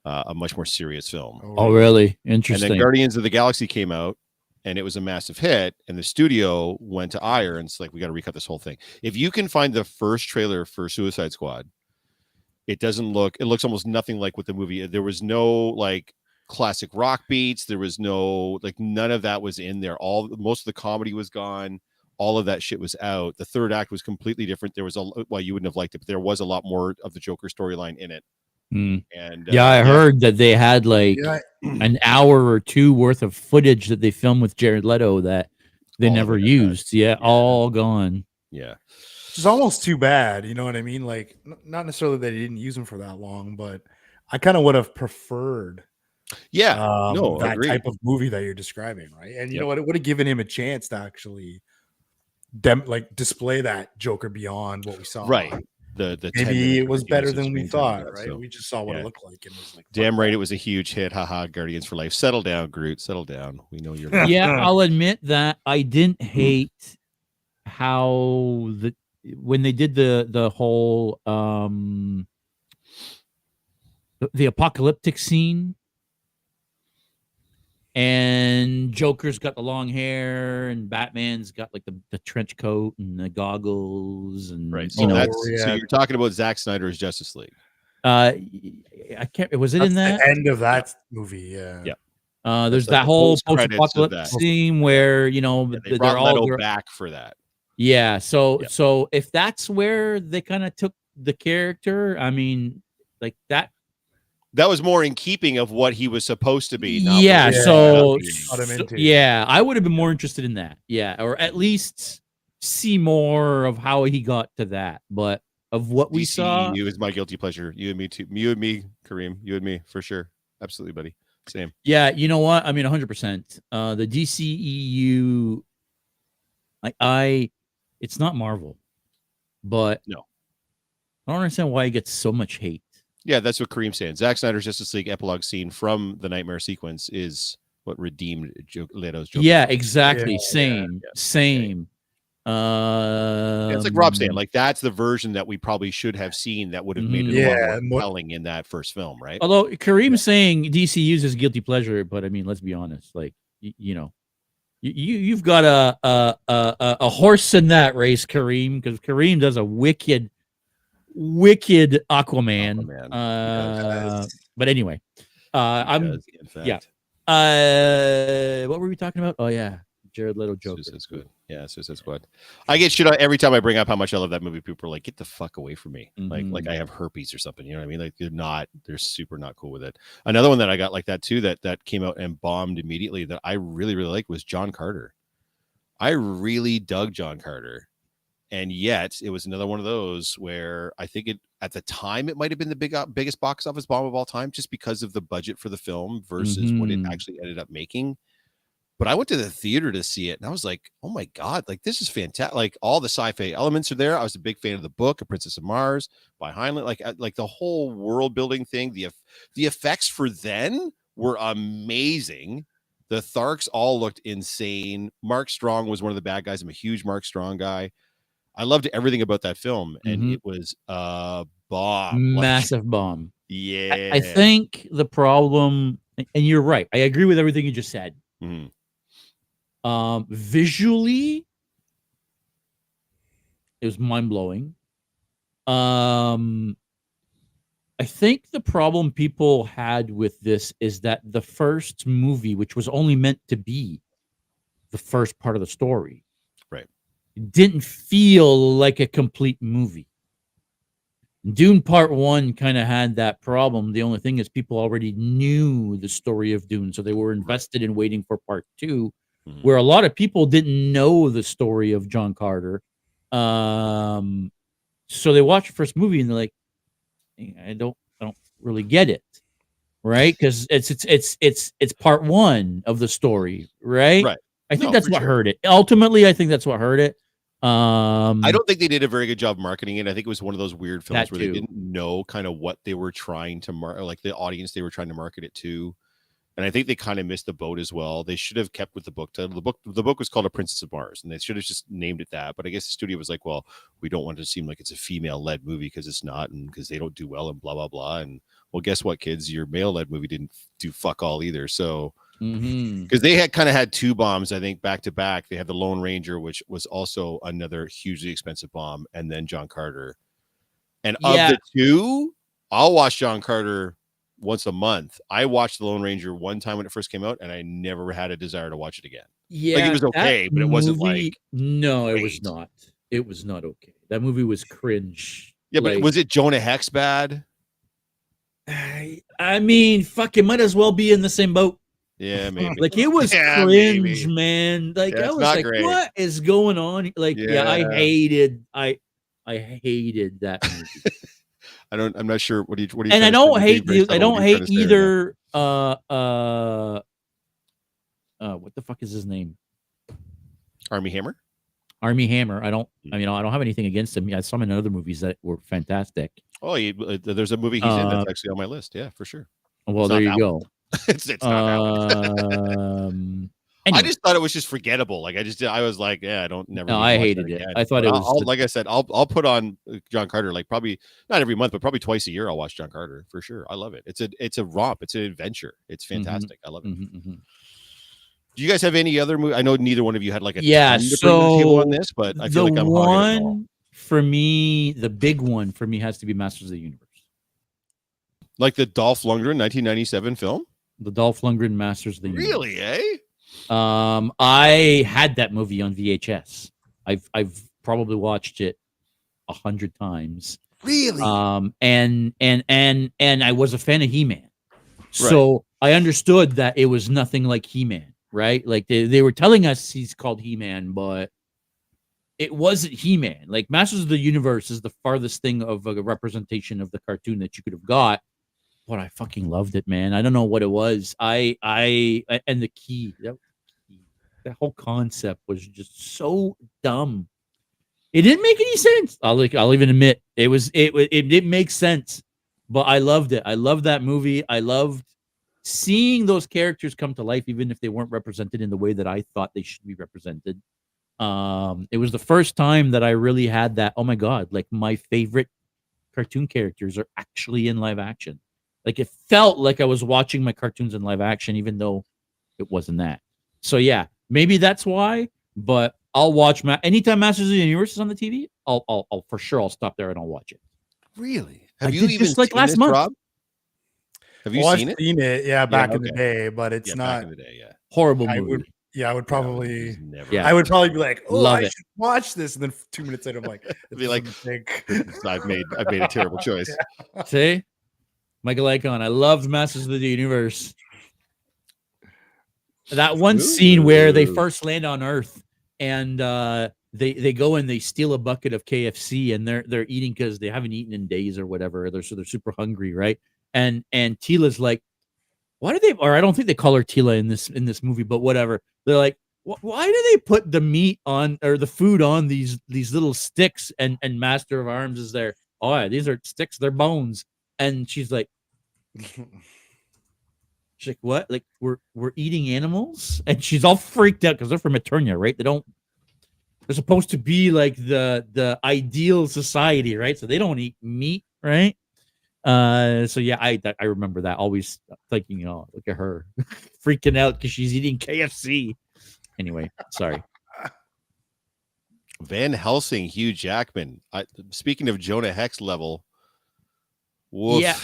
a much more serious film. Oh, really? And Interesting. then Guardians of the Galaxy came out, and it was a massive hit. And the studio went to Ire, and it's like, we got to recut this whole thing. If you can find the first trailer for Suicide Squad, it looks almost nothing like what the movie. There was no like classic rock beats. There was no like, none of that was in there. Most of the comedy was gone. All of that shit was out. The third act was completely different. There was you wouldn't have liked it, but there was a lot more of the Joker storyline in it. And I heard that they had like Yeah. an hour or two worth of footage that they filmed with Jared Leto that they All of never it, used. Yeah, all gone. Yeah. Which is almost too bad, you know what I mean? Like, not necessarily that he didn't use him for that long, but I kind of would have preferred that agreed. type of movie that you're describing, right? And you Yep. know what? It would have given him a chance to actually display that Joker beyond what we saw. Right. The 10 Maybe minutes it was ridiculous better of than we screen time thought, got, right? so, We just saw what yeah. it looked like and was like, Damn fuck right, that. it was a huge hit. Haha, Guardians for life. Settle down, Groot. Settle down. We know you're. Yeah, I'll admit that I didn't hate how when they did the whole the apocalyptic scene, and Joker's got the long hair and Batman's got like the trench coat and the goggles and Right. you know, So you're talking about Zack Snyder's Justice League. I can't. Was it That's in that? the end of that movie? Yeah. Yeah. There's like that the whole post-credits of post-apocalypse that. scene where you know Yeah, they they're brought all Leto back for that. yeah. So Yeah. so if that's where they kind of took the character, I mean, like that. That was more in keeping of what he was supposed to be. Yeah. Not So, Cut him into. yeah, I would have been more interested in that. Yeah, or at least see more of how he got to that. But of what we saw, DCEU is my guilty pleasure. You and me too. You and me, Kareem. You and me for sure. Absolutely, buddy. Same. yeah, you know what? I mean, 100%. The DCEU, it's not Marvel, but No. I don't understand why it gets so much hate. Yeah, that's what Kareem's saying. Zack Snyder's Justice League epilogue scene from the Nightmare sequence is what redeemed Leto's Joker. Yeah, exactly. Yeah, Same. yeah. Same. Yeah, it's like Rob saying, like that's the version that we probably should have seen that would have made it a lot more compelling in that first film, right? Although Kareem's saying DC uses guilty pleasure, but I mean, let's be honest. Like you know, you've got a horse in that race, Kareem, because Kareem does a wicked wicked Aquaman. Aquaman, Yes. But anyway, I'm Does, in fact. yeah. What were we talking about? Oh yeah, Jared Leto Joker. Suicide Squad. Yeah, Suicide Squad. I get shit on every time I bring up how much I love that movie. People are like, "Get the fuck away from me!" Like I have herpes or something. You know what I mean? Like they're super not cool with it. Another one that I got like that too that came out and bombed immediately that I really liked was John Carter. I really dug John Carter, and yet it was another one of those where I think it at the time it might have been the biggest box office bomb of all time, just because of the budget for the film versus what it actually ended up making. But I went to the theater to see it, and I was like, "Oh my god! Like this is fantastic! Like all the sci-fi elements are there." I was a big fan of the book, A Princess of Mars by Heinlein. Like the whole world building thing. The effects for then were amazing. The Tharks all looked insane. Mark Strong was one of the bad guys. I'm a huge Mark Strong guy. I loved everything about that film, and it was a bomb, Massive bomb. Yeah, I think the problem, and you're right. I agree with everything you just said. Visually, it was mind-blowing. I think the problem people had with this is that the first movie, which was only meant to be the first part of the story, right, didn't feel like a complete movie. Dune Part 1 kind of had that problem. The only thing is people already knew the story of Dune, so they were invested in waiting for Part 2, where a lot of people didn't know the story of John Carter. So they watch the first movie and they're like, I don't really get it, right? Because it's Part 1 of the story, right? Right. I think that's what hurt it. Ultimately, I think that's what hurt it. I don't think they did a very good job marketing it. I think it was one of those weird films where they didn't know kind of what they were trying to market, like the audience they were trying to market it to. And I think they kind of missed the boat as well. They should have kept with the book title. The book was called A Princess of Mars, and they should have just named it that. But I guess the studio was like, well, we don't want it to seem like it's a female-led movie because it's not, and because they don't do well, and blah, blah, blah. And well, guess what, kids? Your male-led movie didn't do fuck all either. So because they had kind of had two bombs, I think, back to back. They had the Lone Ranger, which was also another hugely expensive bomb, and then John Carter. And of the two, I'll watch John Carter once a month. I watched the Lone Ranger one time when it first came out, and I never had a desire to watch it again. Yeah, like it was okay, but it wasn't like no, great. It was not. It was not okay. That movie was cringe. Yeah, but was it Jonah Hex bad? I mean, fuck, it might as well be in the same boat. Yeah, maybe. Like it was cringe, man. Like I was like, great. What is going on? Like, I hated that movie. I'm not sure what do you and I don't hate either what the fuck is his name? Armie Hammer. I don't have anything against him. I saw him in other movies that were fantastic. Oh, there's a movie he's in that's actually on my list. Yeah, for sure. Well, there you go. It's not anyway. I just thought it was just forgettable. Like I was like, yeah, I don't never. No, I hated it. I thought it was like I said, I'll put on John Carter like probably not every month, but probably twice a year. I'll watch John Carter for sure. I love it. It's a romp. It's an adventure. It's fantastic. I love it. Do you guys have any other movie? I know neither one of you had like a ton to bring to the table on this, but I feel like I'm hogging it all. For me, the big one for me has to be Masters of the Universe. Like the Dolph Lundgren 1997 film? The Dolph Lundgren Masters of the Universe. Really, eh? I had that movie on VHS. I've probably watched it 100 times. Really? And I was a fan of He-Man. So I understood that it was nothing like He-Man, right? Like they were telling us he's called He-Man, but it wasn't He-Man. Like Masters of the Universe is the farthest thing of a representation of the cartoon that you could have got. But I fucking loved it, man. I don't know what it was. And the key, that whole concept was just so dumb. It didn't make any sense. I'll even admit it didn't make sense, but I loved it. I loved that movie. I loved seeing those characters come to life, even if they weren't represented in the way that I thought they should be represented. It was the first time that I really had that. Oh my God, like my favorite cartoon characters are actually in live action. Like it felt like I was watching my cartoons in live action, even though it wasn't that. So yeah, maybe that's why. But I'll watch anytime Masters of the Universe is on the TV. I'll for sure I'll stop there and I'll watch it. Really? I Have you did even just, like, seen last this, month. Rob? Have you I've seen it? seen it, yeah, back in the okay. day, but it's Yeah, back not. in the day, yeah. Horrible I would, movie. yeah, I would Yeah, it probably, was never. Yeah. I would probably be like, oh, Love I it. should watch this, and then 2 minutes later, I'm like, this Be is like, a mistake. I've made a terrible choice. See? Michael Icon. I loved Masters of the Universe. That one scene where they first land on Earth and they go and they steal a bucket of KFC and they're eating because they haven't eaten in days or whatever. They're super hungry, right? And Tila's like, why do they? Or I don't think they call her Tila in this movie, but whatever. They're like, why do they put the meat on or the food on these little sticks? And Master of Arms is there. Oh yeah, these are sticks. They're bones. And she's like, what? Like we're eating animals? And she's all freaked out because they're from Eternia, right? They're supposed to be like the ideal society, right? So they don't eat meat, right? So yeah, I remember that, always thinking, oh, look at her freaking out because she's eating KFC. Anyway, sorry. Van Helsing, Hugh Jackman. Speaking of Jonah Hex level, woof. Yeah,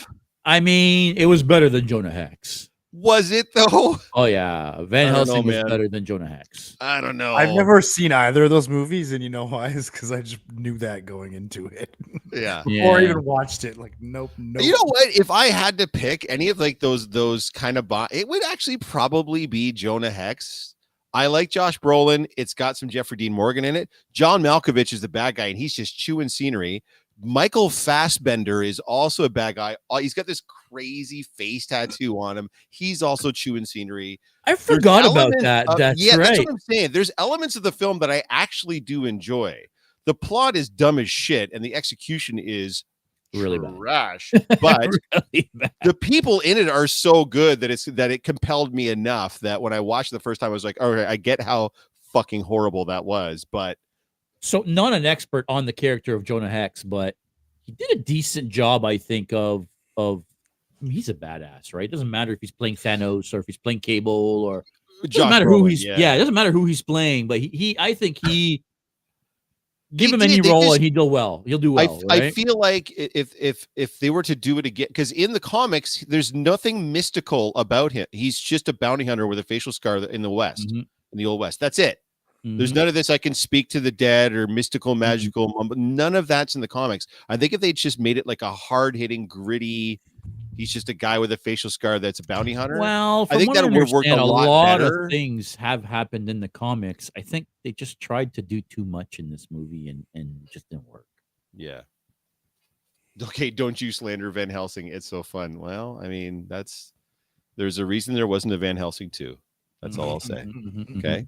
I mean, it was better than Jonah Hex. Was it though? Oh yeah, Van Helsing was better than Jonah Hex. I don't know. I've never seen either of those movies, and you know why? Is because I just knew that going into it. Yeah. Or even watched it. Like, nope. You know what? If I had to pick any of like those kind of it would actually probably be Jonah Hex. I like Josh Brolin. It's got some Jeffrey Dean Morgan in it. John Malkovich is the bad guy, and he's just chewing scenery. Michael Fassbender is also a bad guy. He's got this crazy face tattoo on him. He's also chewing scenery. I forgot about that. That's right. That's what I'm saying. There's elements of the film that I actually do enjoy. The plot is dumb as shit, and the execution is really trash. But really bad. The people in it are so good that it compelled me enough that when I watched it the first time, I was like, all right, I get how fucking horrible that was. But so, not an expert on the character of Jonah Hex, but he did a decent job, I think, of I mean, he's a badass, right? It doesn't matter if he's playing Thanos or if he's playing Cable or it doesn't matter who he's it doesn't matter who he's playing, but he I think he give him any role and he'll do well. He'll do well. I feel like if they were to do it again, because in the comics, there's nothing mystical about him. He's just a bounty hunter with a facial scar in the West, in the Old West. That's it. There's none of this I can speak to the dead or mystical, magical. None of that's in the comics. I think if they just made it like a hard-hitting, gritty, he's just a guy with a facial scar that's a bounty hunter. Well, I think that would work a lot better. Of things have happened in the comics. I think they just tried to do too much in this movie and it just didn't work. Yeah. Okay, don't you slander Van Helsing. It's so fun. Well, I mean, there's a reason there wasn't a Van Helsing 2. That's all I'll say. Okay.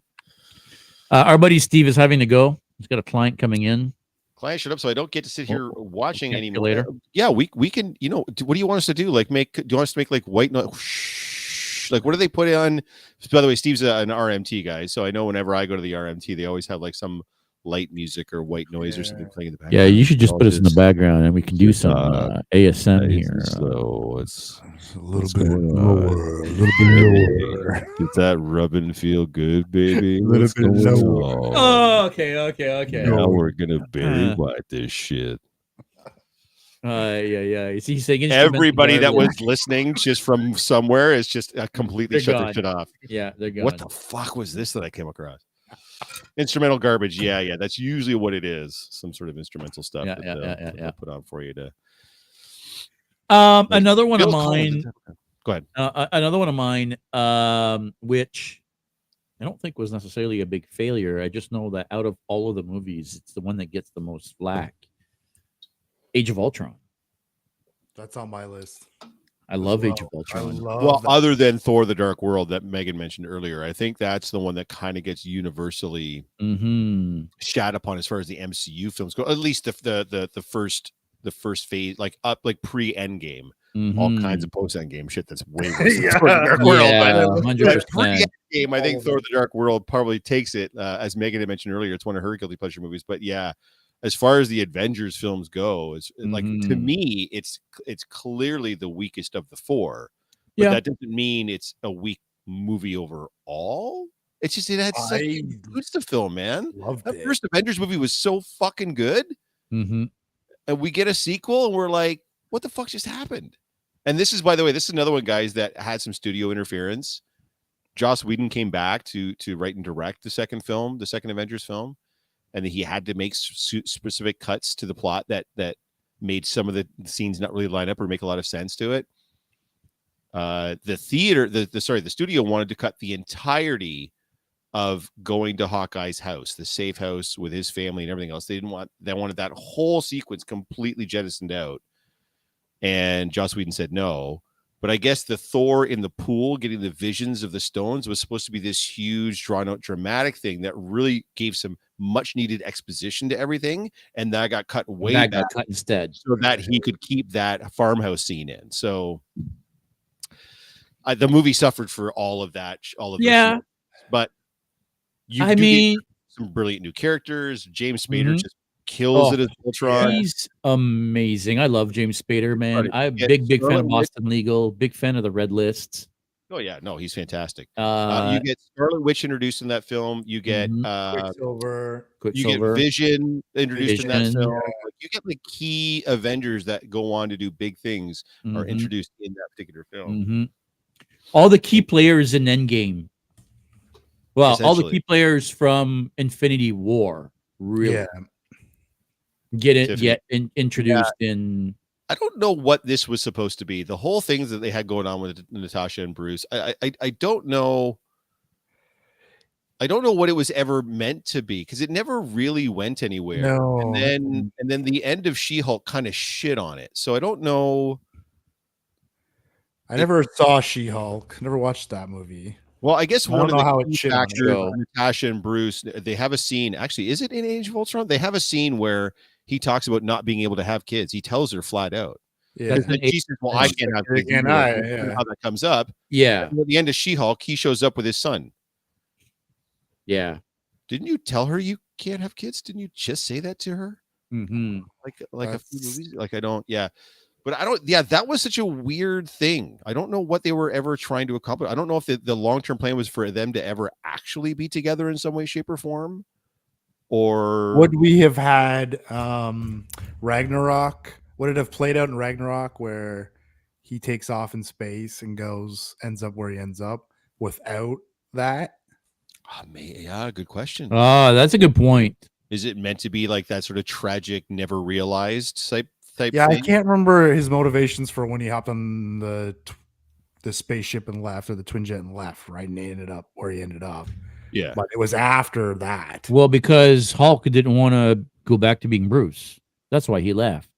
Our buddy Steve is having to go. He's got a client coming in. Client shut up, so I don't get to sit here watching anymore. Later. Yeah, we can. You know, what do you want us to do? Like, do you want us to make like white noise? Like, what do they put on? By the way, Steve's an RMT guy, so I know whenever I go to the RMT, they always have like some light music or white noise or something playing in the background. Yeah, you should just put us in the background and we can do some ASM here. So it's a little bit lower, a little bit lower. Does that rub and feel good, baby? A little bit lower. Oh, okay. Now we're gonna Barry White this shit. Yeah. Is he singing? Everybody that was listening just from somewhere is just completely shut their shit off. Yeah, they're gone. What the fuck was this that I came across? Instrumental garbage. Yeah. That's usually what it is. Some sort of instrumental stuff. Yeah. Put on for you to. Another one of mine. Go ahead. Another one of mine, which I don't think was necessarily a big failure. I just know that out of all of the movies, it's the one that gets the most flack. Age of Ultron. That's on my list. I love Age of Ultron. Other than Thor: The Dark World that Megan mentioned earlier, I think that's the one that kind of gets universally shat upon as far as the MCU films go. At least the first phase, like pre-Endgame. All kinds of post-Endgame shit that's way worse than Thor: The Dark World. 100%. Pre-Endgame, I think Thor: The Dark World probably takes it. As Megan had mentioned earlier, it's one of her guilty pleasure movies. But yeah, as far as the Avengers films go, it's like to me, it's clearly the weakest of the four. But that doesn't mean it's a weak movie overall. It's just it had such good stuff, film, man. Loved that it. first Avengers movie was so fucking good. and we get a sequel, and we're like, what the fuck just happened? And this is, by the way, this is another one, guys, that had some studio interference. Joss Whedon came back to write and direct the second film, the second Avengers film, and he had to make specific cuts to the plot that made some of the scenes not really line up or make a lot of sense to it. The studio wanted to cut the entirety of going to Hawkeye's house, the safe house with his family and everything else. They wanted that whole sequence completely jettisoned out. And Joss Whedon said no. But I guess the Thor in the pool getting the visions of the stones was supposed to be this huge, drawn out, dramatic thing that really gave some much needed exposition to everything. And that got cut way back, got cut instead, so that he could keep that farmhouse scene in. So the movie suffered for all of that. Yeah. But I mean, some brilliant new characters. James Spader just kills it as Ultron. He's amazing. I love James Spader, man. I'm a big fan of Boston Legal, big fan of the Red Lists. Oh yeah, no, he's fantastic. You get Scarlet Witch introduced in that film. You get Quicksilver. You get Vision introduced in that film. Like, you get the key Avengers that go on to do big things are introduced in that particular film. All the key players in Endgame. Well, all the key players from Infinity War really get introduced in. I don't know what this was supposed to be. The whole things that they had going on with Natasha and Bruce. I don't know. I don't know what it was ever meant to be, because it never really went anywhere. No. And then the end of She-Hulk kind of shit on it. So I don't know. I never saw She-Hulk. Never watched that movie. Well, I guess one of the key factors of Natasha and Bruce, they have a scene. Actually, is it in Age of Ultron? They have a scene where he talks about not being able to have kids. He tells her flat out. Yeah. She says, well, I can't have kids. How that comes up. Yeah. And at the end of She-Hulk, he shows up with his son. Yeah. Didn't you tell her you can't have kids? Didn't you just say that to her? Like a few movies? Like, I don't. Yeah. But I don't. Yeah, that was such a weird thing. I don't know what they were ever trying to accomplish. I don't know if the long-term plan was for them to ever actually be together in some way, shape, or form. Or would we have had Ragnarok? Would it have played out in Ragnarok where he takes off in space and ends up where he ends up without that? Yeah, good question. That's a good point. Is it meant to be like that sort of tragic, never realized type yeah, thing? I can't remember his motivations for when he hopped on the spaceship and left, or the twin jet and left, right? And he ended up where he ended up. Yeah. But it was after that. Well, because Hulk didn't want to go back to being Bruce. That's why he left.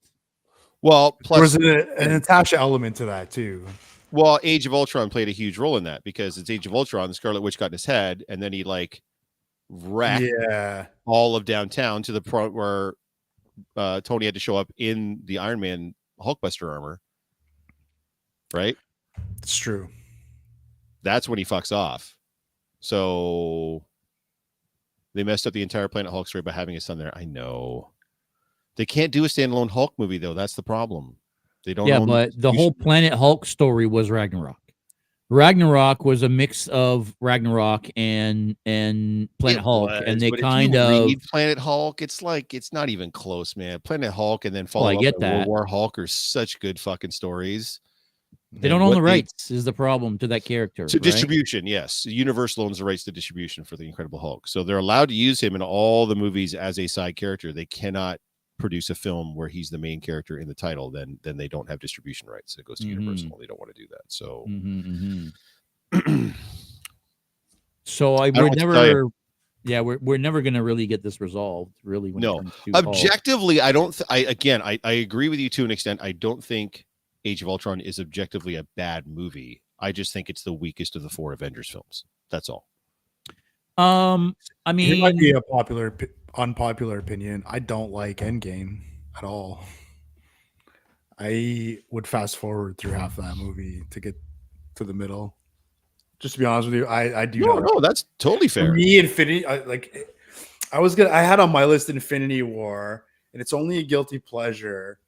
Well, plus there was a Natasha element to that too. Well, Age of Ultron played a huge role in that, because it's Age of Ultron, the Scarlet Witch got in his head, and then he like wrecked all of downtown to the point where Tony had to show up in the Iron Man Hulkbuster armor. Right? It's true. That's when he fucks off. So they messed up the entire Planet Hulk story by having his son there. I know. They can't do a standalone Hulk movie, though. That's the problem. They don't. Yeah, but the whole Planet Hulk story was Ragnarok. Ragnarok was a mix of Ragnarok and Planet Hulk, and they kind of Planet Hulk. It's like, it's not even close, man. Planet Hulk and then follow up with World War Hulk are such good fucking stories. They don't own the rights is the problem to that character. To distribution, yes. Universal owns the rights to distribution for the Incredible Hulk. So they're allowed to use him in all the movies as a side character. They cannot produce a film where he's the main character in the title. Then they don't have distribution rights. It goes to Universal. They don't want to do that. So so we're never we're never going to really get this resolved, really. No, objectively, I don't. I agree with you to an extent. I don't think Age of Ultron is objectively a bad movie. I just think it's the weakest of the 4 Avengers films. That's all. I mean, it might be a unpopular opinion. I don't like Endgame at all. I would fast forward through half that movie to get to the middle. Just to be honest with you, I do. No, that's totally fair. For me, Infinity, I had on my list Infinity War, and it's only a guilty pleasure.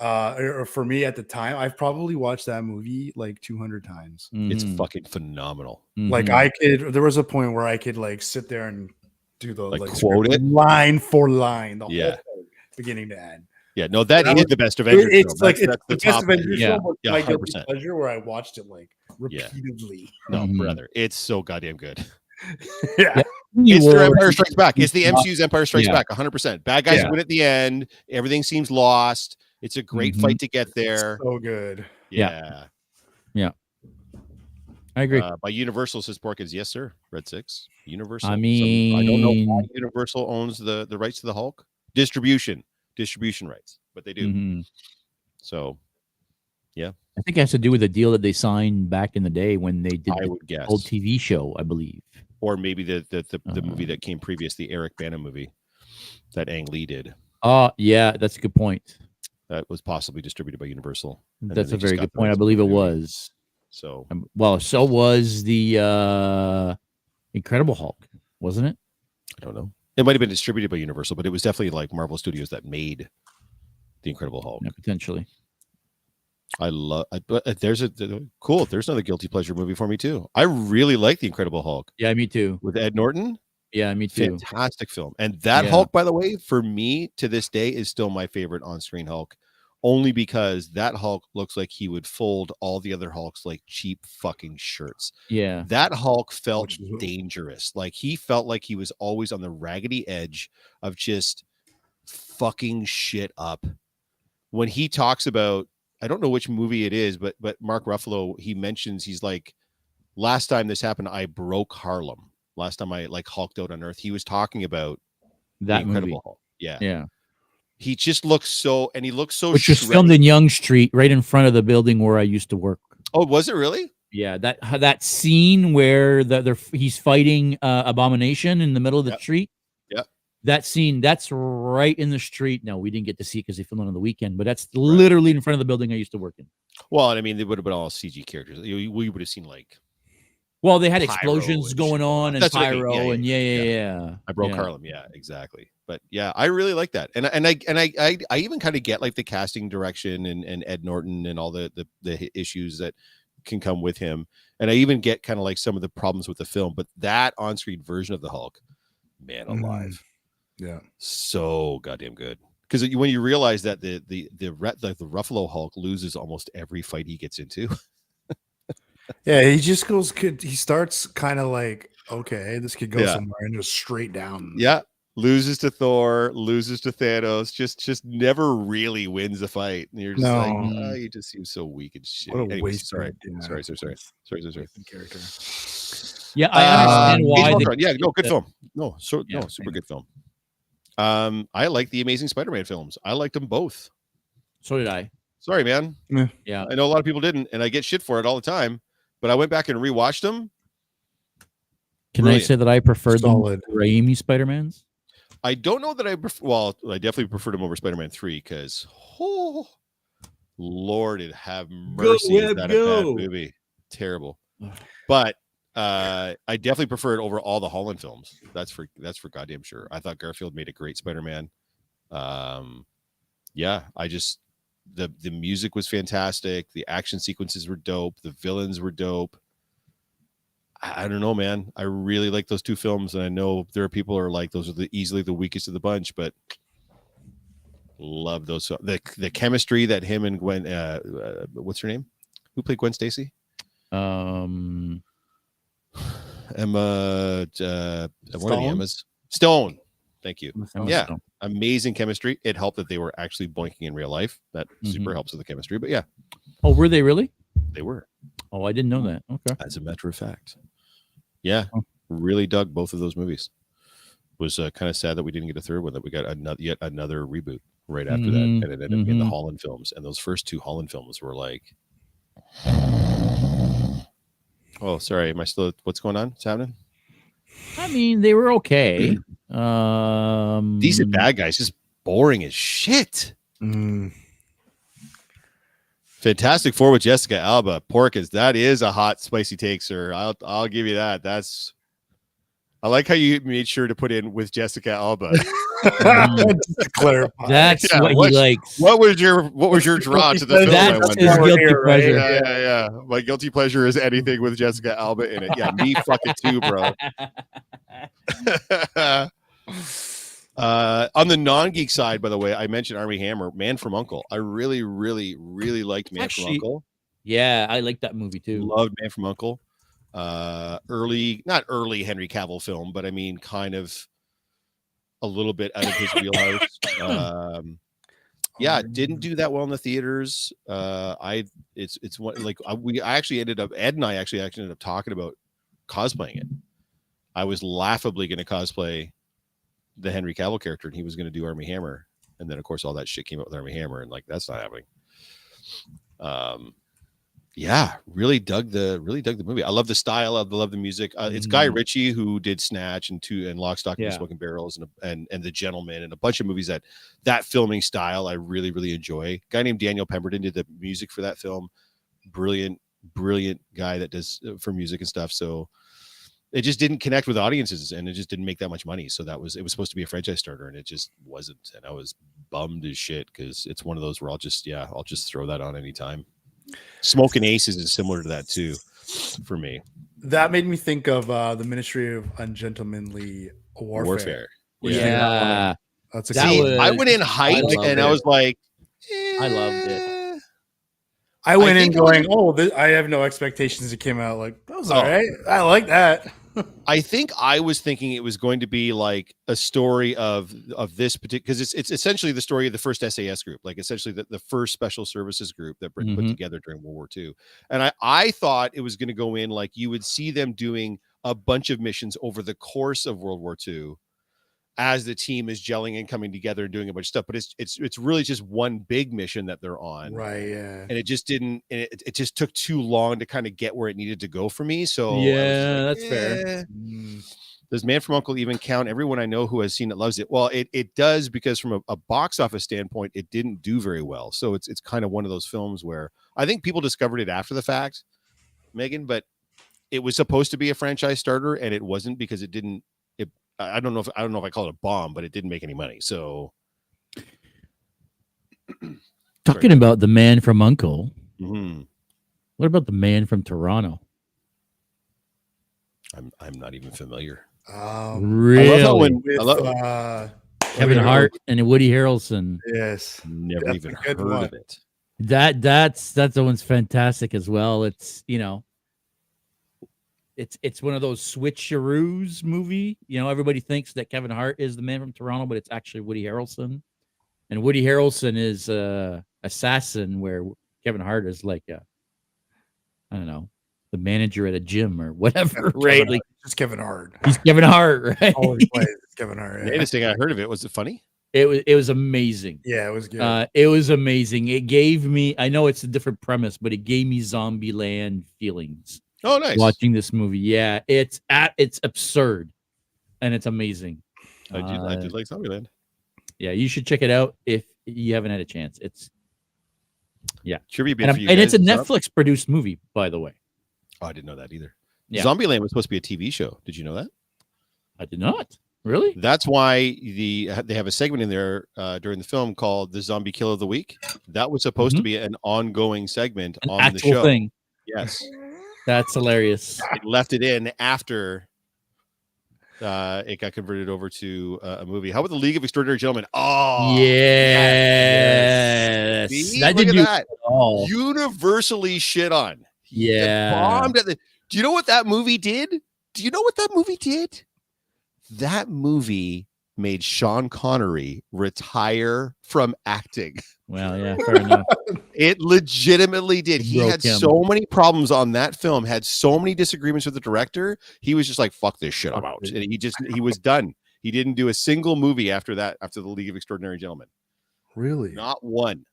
Or for me at the time, I've probably watched that movie like 200 times. It's fucking phenomenal. Like there was a point where I could like sit there and do the quote it line for line, the whole thing, beginning to end. Yeah, no, that That is was- the best Avengers film. It's like That's it's the the best top. Avengers yeah. film, but Yeah, my guilty 100%. pleasure where I watched it like repeatedly. No, Mhm. brother, it's so goddamn good. Yeah. It's their War. Empire Strikes Back. It's the Yeah. MCU's Empire Strikes Yeah. Back, 100%. Bad guys Yeah. win at the end. Everything seems lost. It's a great Mhm. fight to get there. So good. Yeah. I agree. By Universal, says Porkins. Yes, sir. Red 6. Universal. I I don't know why mean, Universal owns the rights to the Hulk. Distribution rights, but they do. mhm. So I think it has to do with the deal that they signed back in the day when they did I the would guess. old TV show, I believe. Or maybe the movie that came previous, the Eric Bana movie that Ang Lee did. Oh, yeah, that's a good point. That was possibly distributed by Universal. and then That's they a just very got good the point. I rights to believe the it movie. was. So Well, so was the Incredible Hulk, wasn't it? I don't know. It might have been distributed by Universal, but it was definitely like Marvel Studios that made the Incredible Hulk. Yeah, potentially. I love. There's cool. There's another guilty pleasure movie for me too. I really like the Incredible Hulk Yeah, me too. with Ed Norton. Yeah, me too. Fantastic film. And that Yeah. Hulk, by the way, for me to this day is still my favorite on-screen Hulk, only because that Hulk looks like he would fold all the other Hulks like cheap fucking shirts. Yeah. That Hulk felt Which is- dangerous. Like he felt like he was always on the raggedy edge of just fucking shit up. When he talks about, I don't know which movie it is, but Mark Ruffalo, he mentions, he's like, last time this happened, I broke Harlem. Last time I like hulked out on Earth, he was talking about the That movie. Incredible Hulk. Yeah. Yeah. He just looks so, and he looks so Which was shredded. filmed in Yonge Street, right in front of the building where I used to work. Oh, was it really? Yeah, that scene where he's fighting Abomination in the middle of the Yep. street. Yep. That scene, that's right in the street. No, we didn't get to see it because they filmed it on the weekend, but that's literally in front of the building I used to work in. Well, and I mean, they would have been all CG characters. We would have seen like, Well, they had Pyro explosions and going shit. on and That's what I mean. pyro Yeah, and yeah. I broke Yeah. Harlem. Yeah, exactly. But yeah, I really like that. And I even kind of get like the casting direction and Ed Norton and all the issues that can come with him. And I even get kind of like some of the problems with the film, but that on-screen version of the Hulk, man alive. Yeah. So goddamn good. Because when you realize that the Ruffalo Hulk loses almost every fight he gets into. Yeah, he just goes. He starts kind of like, okay, this could go Yeah. somewhere, and goes straight down. Yeah. Loses to Thor, loses to Thanos, just never really wins a fight. And you're just like, No. oh, he just seems so weak and shit. What a Anyways, waste. sorry. of- yeah, Sorry. wasted Character. Yeah, I understand Age why. of they Ultron. Yeah, no, good did film. No, Yeah, super good film. I like the Amazing Spider-Man films. I liked them both. So did I. Sorry, man. Yeah. I know a lot of people didn't, and I get shit for it all the time. But I went back and rewatched them. Can Brilliant. I say that I preferred them Solid. to Raimi Spider-Mans? I don't know that I I definitely preferred him over Spider-Man 3 because, oh, Lord, it have mercy. Is Web, that go. a bad movie? Terrible. But I definitely prefer it over all the Holland films. That's for goddamn sure. I thought Garfield made a great Spider-Man. Yeah, I just the music was fantastic. The action sequences were dope. The villains were dope. I don't know, man. I really like those two films, and I know there are people who are like, those are easily the weakest of the bunch, but love those. The chemistry that him and Gwen, what's her name? Who played Gwen Stacy? Um, Emma, one of the Stone? Emmas. Stone. Thank you. Emma Yeah. Stone. Amazing chemistry. It helped that they were actually boinking in real life. That super helps with the chemistry. But yeah, Oh, were they really? they were. Oh, I didn't know that. Okay. As a matter of fact. Yeah. Oh. Really dug both of those movies. Was kind of sad that we didn't get a third one, that we got yet another reboot right after that. And it ended up being the Holland films. And those first two Holland films were like, oh, sorry. Am I still, what's going on? What's happening? I mean, they were okay. Decent bad guys, just boring as shit. Mm. Fantastic Four with Jessica Alba. Porkins, that is a hot, spicy take, sir. I'll give you that. I like how you made sure to put in with Jessica Alba. Just to clarify. That's Yeah, what what- he likes. What was your draw to the film? I That's wonder? his why we're guilty here, right? pleasure. Yeah. My guilty pleasure is anything with Jessica Alba in it. Yeah, me fucking too, bro. On the non-geek side, by the way, I mentioned Army Hammer, Man from U.N.C.L.E. I really, really, really liked Man from U.N.C.L.E. Yeah, I like that movie too. Loved Man from U.N.C.L.E. Not early Henry Cavill film, but I mean, kind of a little bit out of his wheelhouse. Yeah, didn't do that well in the theaters. It's one like I actually ended up Ed and I actually ended up talking about cosplaying it. I was laughably going to cosplay the Henry Cavill character, and he was going to do Army Hammer, and then of course all that shit came out with Army Hammer, and like that's not happening. Yeah, really dug the movie. I love the style. I love the music. It's Guy Ritchie who did Snatch and Lock, Stock, and Smoking Barrels and The Gentleman and a bunch of movies that filming style I really, really enjoy. A guy named Daniel Pemberton did the music for that film. Brilliant guy that does for music and stuff. So it just didn't connect with audiences, and it just didn't make that much money. So it was supposed to be a franchise starter, and it just wasn't. And I was bummed as shit because it's one of those where I'll just throw that on anytime. Smoking Aces is similar to that too, for me. That made me think of the Ministry of Ungentlemanly Warfare. Yeah, That's a I went in hyped and I was like, I loved it. I went in going, I have no expectations. It came out like that was all right. I like that. I think I was thinking it was going to be like a story of this particular, because it's essentially the story of the first SAS group, like essentially the first special services group that Britain put together during World War II. And I thought it was going to go in like you would see them doing a bunch of missions over the course of World War II as the team is gelling and coming together and doing a bunch of stuff. But it's really just one big mission that they're on. Right. Yeah. And it just didn't, it just took too long to kind of get where it needed to go for me. So yeah, that's fair. Does Man from U.N.C.L.E. even count? Everyone I know who has seen it loves it. Well, it does, because from a box office standpoint, it didn't do very well. So it's kind of one of those films where I think people discovered it after the fact, Megan, but it was supposed to be a franchise starter, and it wasn't, because it didn't. I don't know if I call it a bomb, but it didn't make any money. So, talking about the Man from U.N.C.L.E., what about the Man from Toronto? I'm not even familiar. Really? I love Kevin Hart and Woody Harrelson. Yes, never even heard of it. That's the one's fantastic as well. It's it's one of those switcheroos movie. Everybody thinks that Kevin Hart is the Man from Toronto, but it's actually Woody Harrelson. And Woody Harrelson is assassin, where Kevin Hart is like I don't know, the manager at a gym or whatever, right? Like it's Kevin Hart. He's Kevin Hart, right? Oh, he plays Kevin Hart. Yeah. The latest thing I heard of it, was it funny? It was amazing. Yeah, it was good. It was amazing. It gave me, I know it's a different premise, but it gave me Zombieland feelings. Oh, nice. Watching this movie. Yeah, it's absurd and it's amazing. I did like Zombieland. Yeah, you should check it out if you haven't had a chance. It's trivia bit and, for you and guys. it's a Netflix produced movie, by the way. Oh, I didn't know that either. Yeah. Zombieland was supposed to be a TV show. Did you know that? I did not. Really? That's why they have a segment in there during the film called the Zombie Kill of the Week. That was supposed to be an ongoing segment An on actual the show. thing. Yes. That's hilarious. It left it in after it got converted over to a movie. How about the League of Extraordinary Gentlemen? Oh, yes. See, That look didn't at do that. it at all. Universally shit on. Yeah. Bombed at do you know what that movie did? Do you know what that movie did? That movie made Sean Connery retire from acting. Well, yeah, fair enough. It legitimately did. He had so many problems on that film, had so many disagreements with the director. He was just like, fuck this shit, I'm out. And he was done. He didn't do a single movie after that, after the League of Extraordinary Gentlemen. Really? Not one.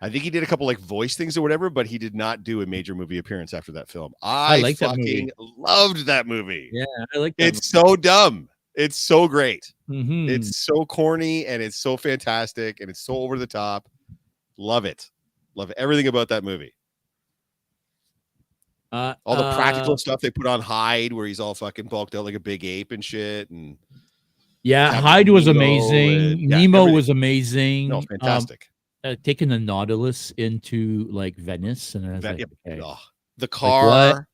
I think he did a couple like voice things or whatever, but he did not do a major movie appearance after that film. I like fucking loved that movie. Yeah, I like that. It's so dumb. It's so great. Mm-hmm. It's so corny and it's so fantastic and it's so over the top. Love it. Love everything about that movie. All the practical stuff they put on Hyde, where he's all fucking bulked out like a big ape and shit. And yeah, Hyde was amazing. Nemo was amazing. No, fantastic. Taking the Nautilus into like Venice, and I was like, okay. The car. Like,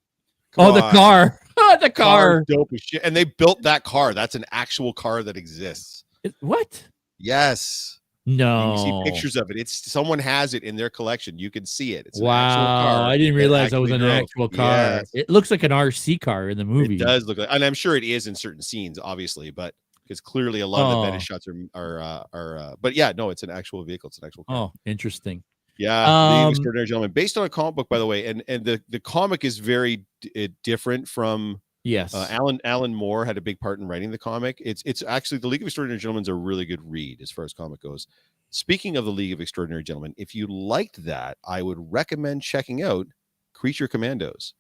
the car. The car. Dope as shit. And they built that car. That's an actual car that exists. What? Yes. No. You can see pictures of it. It's someone has it in their collection. You can see it. It's an wow. actual car. I didn't realize that was actually an drove. actual car. Yes. It looks like an RC car in the movie. It does look like, and I'm sure it is in certain scenes, obviously, but because clearly a lot of the Venice shots but yeah, no, it's an actual vehicle. It's an actual car. Oh, interesting. Yeah, League of Extraordinary Gentlemen, based on a comic book, by the way, and the comic is very different from. Yes. Alan Moore had a big part in writing the comic. It's actually the League of Extraordinary Gentlemen is a really good read as far as comic goes. Speaking of the League of Extraordinary Gentlemen, if you liked that, I would recommend checking out Creature Commandos.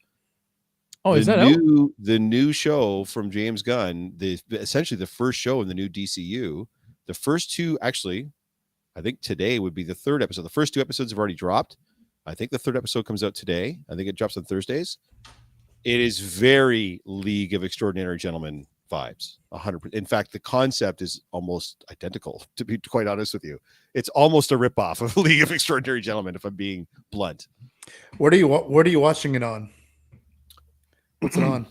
Oh, is that the new show from James Gunn? Essentially the first show in the new DCU. The first two, actually, I think today would be the third episode. The first two episodes have already dropped. I think the third episode comes out today. I think it drops on Thursdays. It is very League of Extraordinary Gentlemen vibes, 100%. In fact, the concept is almost identical, to be quite honest with you. It's almost a ripoff of League of Extraordinary Gentlemen, if I'm being blunt. What are you watching it on? What's it on?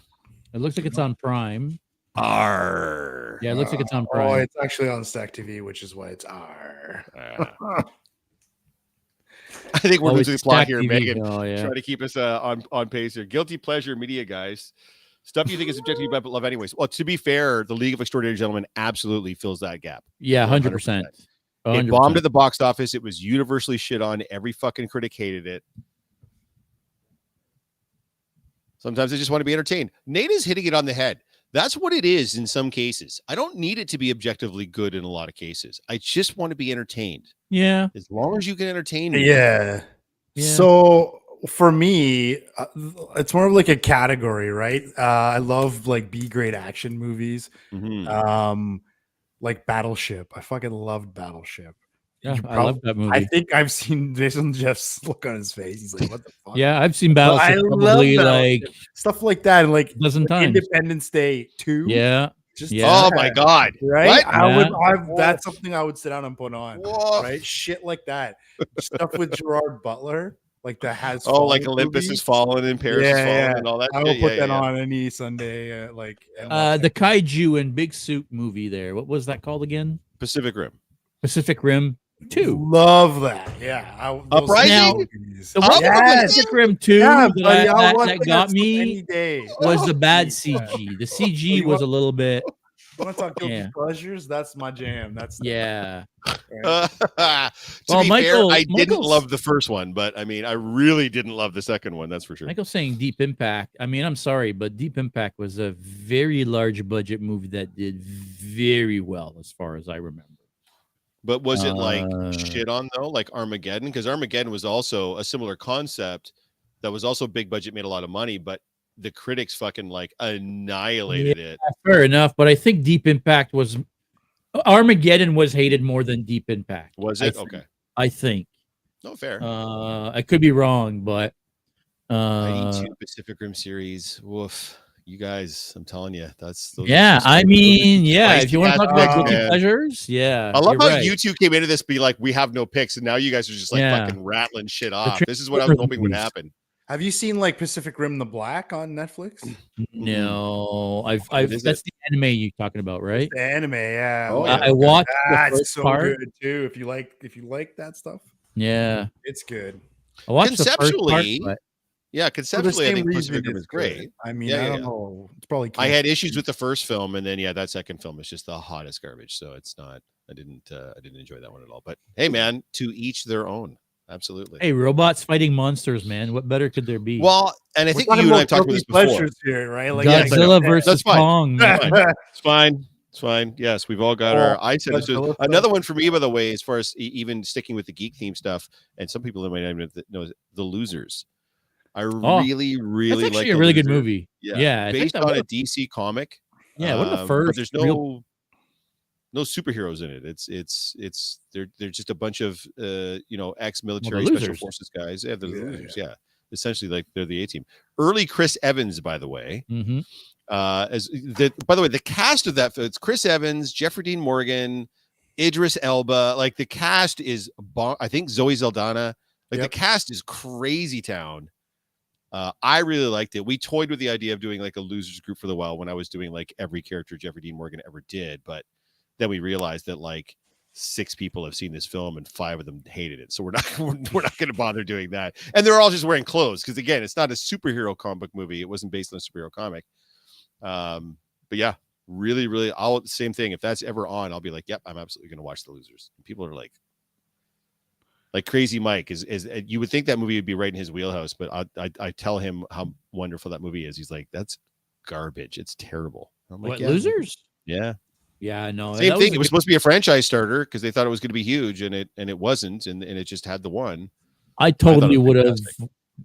It looks like it's on Prime. R. Yeah, it looks like it's on Prime. Oh, it's actually on Stack TV, which is why it's R. I think we're losing the plot here, TV. Megan. Oh, yeah. Trying to keep us on pace here. Guilty pleasure media, guys. Stuff you think is objectively but love anyways. Well, to be fair, the League of Extraordinary Gentlemen absolutely fills that gap. Yeah, 100%. It bombed at the box office. It was universally shit on. Every fucking critic hated it. Sometimes I just want to be entertained. Nate is hitting it on the head. That's what it is in some cases. I don't need it to be objectively good in a lot of cases. I just want to be entertained. Yeah. As long as you can entertain me. Yeah. So for me, it's more of like a category, right? I love like B-grade action movies. Mm-hmm. Like Battleship. I fucking loved Battleship. Yeah, I love that movie. I think I've seen Jason Jeff's look on his face. He's like, what the fuck? Yeah, I've seen Battleship probably like stuff like that, and like a dozen times. Independence Day 2. Yeah. Oh my God. Right? What? That's something I would sit down and put on. Whoa. Right? Shit like that. Stuff with Gerard Butler, like that has like Olympus has fallen and Paris has fallen and all that. I will put that on any Sunday. The Kaiju and Big Suit movie there. What was that called again? Pacific Rim. Pacific Rim 2. Love that. Yeah. Uprising? Pacific Rim 2 that got me day. was the bad CG. The CG was a little bit. You want to talk guilty pleasures? That's my jam. That's yeah. To be fair, I didn't love the first one, but I mean, I really didn't love the second one. That's for sure. Michael's saying Deep Impact. I mean, I'm sorry, but Deep Impact was a very large budget movie that did very well, as far as I remember. But was it like shit on though, like Armageddon? Because Armageddon was also a similar concept that was also big budget, made a lot of money, but the critics fucking like annihilated it. Fair enough, but I think Deep Impact was Armageddon was hated more than Deep Impact. Was it? Okay. I think. No, fair. I could be wrong, but 92 Pacific Rim series. Woof. You guys, I'm telling you, that's I mean, if you want to talk about guilty pleasures, I love how you two came into this be like, we have no picks, and now you guys are just like fucking rattling shit off. This is what I was hoping would happen. Have you seen like Pacific Rim the Black on Netflix? No, that's the anime you're talking about, right? The anime, yeah. Oh, I watched that's so good too. If you like that stuff, it's good. I watched conceptually. The first part, conceptually, I think Pacific Rim is great. I mean, I don't know. It's probably. I had issues with the first film, and then that second film is just the hottest garbage. So it's not. I didn't enjoy that one at all. But hey, man, to each their own. Absolutely. Hey, robots fighting monsters, man. What better could there be? Well, and I think you and I have talked about this before. Here, right? Like, Godzilla versus Kong. It's fine. It's fine. Yes, we've all got our. I said another one for me, by the way, as far as even sticking with the geek theme stuff, and some people might not even know The Losers. I really that's like a really good movie. Yeah, based on a DC comic. Yeah, one of the first. But there's no superheroes in it. They're just a bunch of ex-military special forces guys. Yeah, they're the losers. Yeah, essentially like they're the A-team. Early Chris Evans, by the way. Mm-hmm. By the way, the cast of that, it's Chris Evans, Jeffrey Dean Morgan, Idris Elba. Like the cast is, I think Zoe Saldana. Like the cast is crazy town. I really liked it. We toyed with the idea of doing like a losers group for the while when I was doing like every character Jeffrey Dean Morgan ever did, but then we realized that like 6 people have seen this film and 5 of them hated it. So we're not going to bother doing that. And they're all just wearing clothes because again, it's not a superhero comic book movie. It wasn't based on a superhero comic. But yeah, really, really, same thing. If that's ever on, I'll be like, yep, I'm absolutely going to watch The Losers. And people are like Crazy Mike is you would think that movie would be right in his wheelhouse, but I tell him how wonderful that movie is. He's like, that's garbage. It's terrible. I'm like, What, yeah, Losers? Yeah. Yeah, no. Same thing. It was supposed to be a franchise starter because they thought it was going to be huge, and it wasn't, and it just had the one. I totally would have.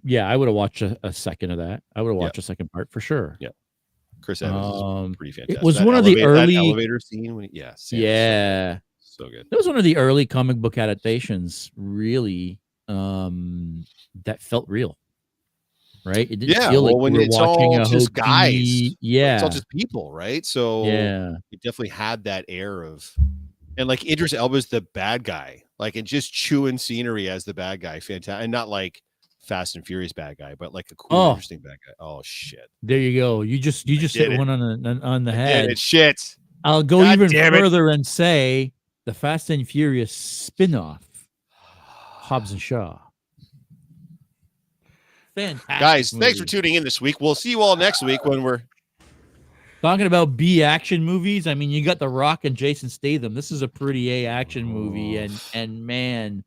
Yeah, I would have watched a second of that. I would have watched a second part for sure. Yeah, Chris Evans is pretty fantastic. It was one of the early elevator scene. Yeah, so good. It was one of the early comic book adaptations, really, that felt real. Right? It didn't feel like when we were it's watching all a just hokey, guys. Yeah, it's all just people, right? So yeah, it definitely had that air of, and like Idris Elba's the bad guy, like, and just chewing scenery as the bad guy, fantastic, and not like Fast and Furious bad guy, but like a cool, interesting bad guy. Oh shit! There you go. You just hit one on the head. Shit. I'll go even further and say the Fast and Furious spin-off, Hobbs and Shaw. Fantastic guys, movie. thanks for tuning in this week. We'll see you all next week when we're talking about B action movies. I mean, you got The Rock and Jason Statham. This is a pretty A action movie, and man,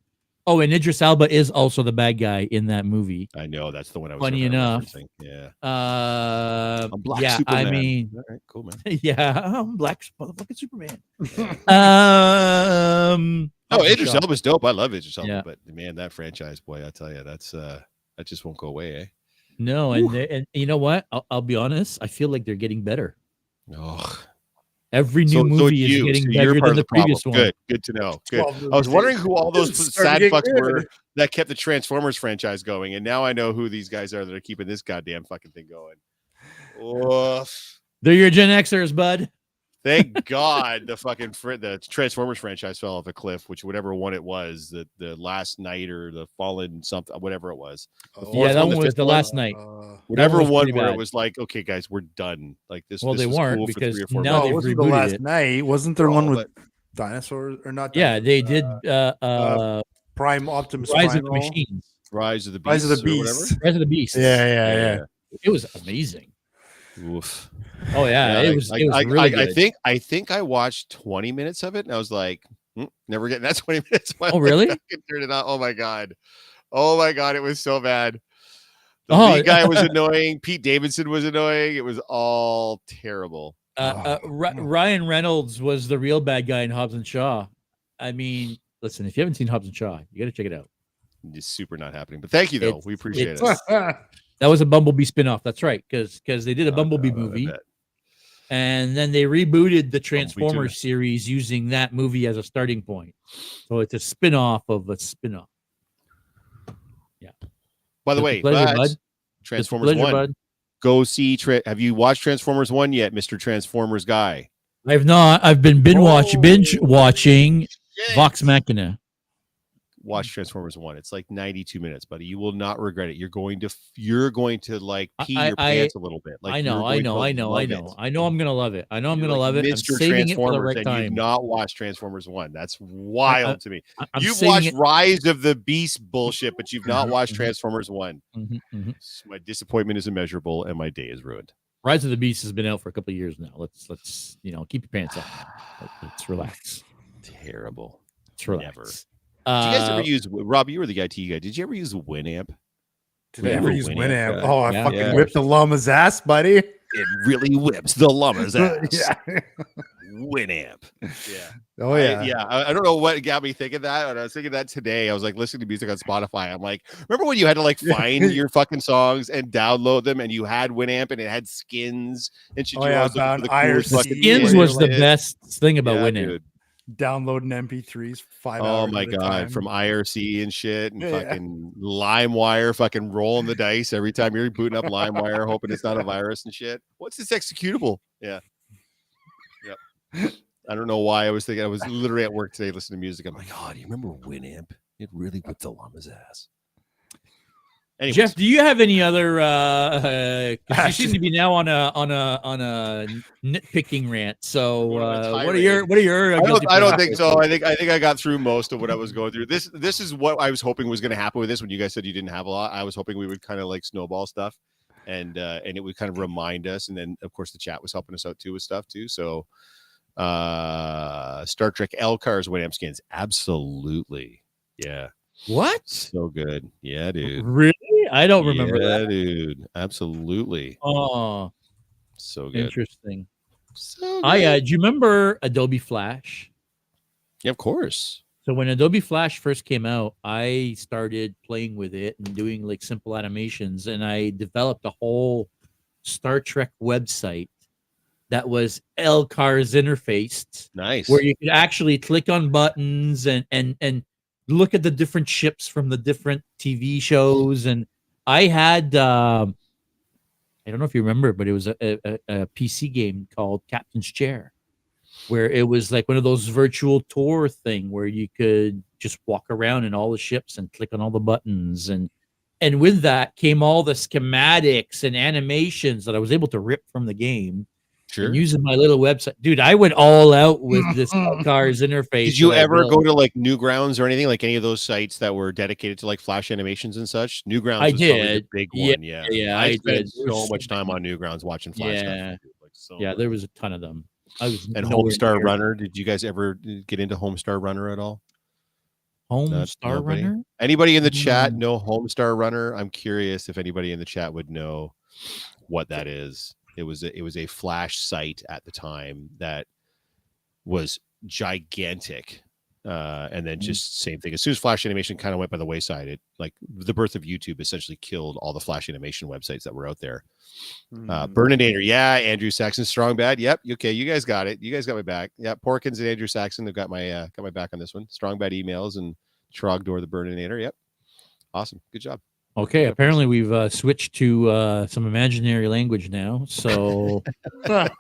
and Idris Elba is also the bad guy in that movie. I know that's the one I was funny enough. Yeah. I'm Black Superman. I mean, all right, cool, man. Yeah, I'm Black motherfucking Superman. Idris Elba's dope. I love Idris Elba, but man, that franchise, boy, I tell you, that just won't go away, eh? No, and you know what? I'll be honest. I feel like they're getting better. Oh, every new movie is getting better than the previous one. Good to know. Good. I was wondering who all those sad fucks were that kept the Transformers franchise going, and now I know who these guys are that are keeping this goddamn fucking thing going. Oof. They're your Gen Xers, bud. Thank God the Transformers franchise fell off a cliff, which whatever one it was, the Last Night or the Fallen something, whatever it was. That one was the Last Night. Whatever one where it was like, okay, guys, we're done. Like this. Well, this they was weren't cool because for 3 or 4 now months. they've wasn't rebooted the Last it. Night. Wasn't there one with dinosaurs or not? Yeah, they did. Prime Optimus Rise Primal. of the Machines. Rise of the Beast. Rise of the Beast. Rise of the Beast. Yeah. It was amazing. Oof. Oh yeah, it was really good. I think I watched 20 minutes of it and I was like, never getting that 20 minutes. Oh really? I could turn it on. Oh my god, it was so bad. The lead guy was annoying. Pete Davidson was annoying. It was all terrible. Ryan Reynolds was the real bad guy in Hobbs and Shaw. I mean, listen, if you haven't seen Hobbs and Shaw, you got to check it out. It's super not happening, but thank you though. We appreciate it. That was a Bumblebee spinoff. That's right, because they did a Bumblebee movie, and then they rebooted the Transformers series using that movie as a starting point. So it's a spinoff of a spinoff. Yeah. By the way, Transformers 1. Bud. Go see. Have you watched Transformers 1 yet, Mr. Transformers guy? I have not. I've been binge watching Vox Machina. Watch Transformers 1. It's like 92 minutes, buddy. You will not regret it. You're going to like pee your pants a little bit. Like I know. I'm gonna love it. I'm Mr. saving it for the right and time. You've not watched Transformers 1. That's wild to me. You've watched Rise of the Beast bullshit, but you've not watched Transformers 1. My disappointment is immeasurable, and my day is ruined. Rise of the Beast has been out for a couple of years now. Let's keep your pants on. Let's relax. Terrible. Let's relax. Never. Did you guys ever use Rob? You were the IT guy. Did you ever use Winamp? Did I ever use Winamp? Oh, I fucking whipped the llama's ass, buddy. It really whips the llama's ass. Winamp. Yeah. Oh yeah. I don't know what got me thinking that. And I was thinking that today. I was like listening to music on Spotify. I'm like, remember when you had to like find your fucking songs and download them, and you had Winamp and it had skins and shit. Skins was the best thing about Winamp. Dude. Downloading MP3s 5 hours. Oh my god, from IRC and shit, and fucking LimeWire, fucking rolling the dice every time you're booting up LimeWire, hoping it's not a virus and shit. What's this executable? Yeah. Yep. I don't know why I was thinking. I was literally at work today listening to music. I'm like, oh, do you remember Winamp? It really whipped the llama's ass. Anyways, Jeff, do you have any other? 'Cause you seem to be now on a nitpicking rant. So, Going on a what are tirade. your? I don't think so. I think I got through most of what I was going through. This is what I was hoping was going to happen with this. When you guys said you didn't have a lot, I was hoping we would kind of like snowball stuff, and it would kind of remind us. And then of course the chat was helping us out too with stuff too. So, Star Trek L Cars Winamp skins, absolutely, yeah. What? So good, yeah, dude. Really? I don't remember that, dude. Absolutely. Oh, So good. interesting. So good. Do you remember Adobe Flash? Yeah, of course. So when Adobe Flash first came out, I started playing with it and doing like simple animations, and I developed a whole Star Trek website that was L Cars interfaced, Nice. where you could actually click on buttons and look at the different ships from the different TV shows. And I had I don't know if you remember, but it was a PC game called Captain's Chair, where it was like one of those virtual tour thing where you could just walk around in all the ships and click on all the buttons. And with that came all the schematics and animations that I was able to rip from the game. Sure. And using my little website, dude, I went all out with this Cars interface. Did you ever go to like Newgrounds or anything, like any of those sites that were dedicated to like Flash animations and such? Newgrounds I was probably the did. big Yeah, one. Yeah, yeah, I I spent did. so much time on Newgrounds watching Flash Yeah. stuff. Like, so Yeah, much. there was a ton of them. I was And nowhere Homestar near Runner. Did you guys ever get into Homestar Runner at all? Homestar Nobody? Runner. Anybody in the chat No. know Homestar Runner? I'm curious if anybody in the chat would know what that is. It was a Flash site at the time that was gigantic, and then just same thing. As soon as Flash animation kind of went by the wayside, it like the birth of YouTube essentially killed all the Flash animation websites that were out there. Burninator, yeah, Andrew Saxon, Strong Bad, yep, okay, you guys got it. You guys got my back. Yeah, Porkins and Andrew Saxon have got my back on this one. Strong Bad emails and Trogdor the Burninator, yep, awesome, good job. Okay, apparently we've switched to some imaginary language now. So it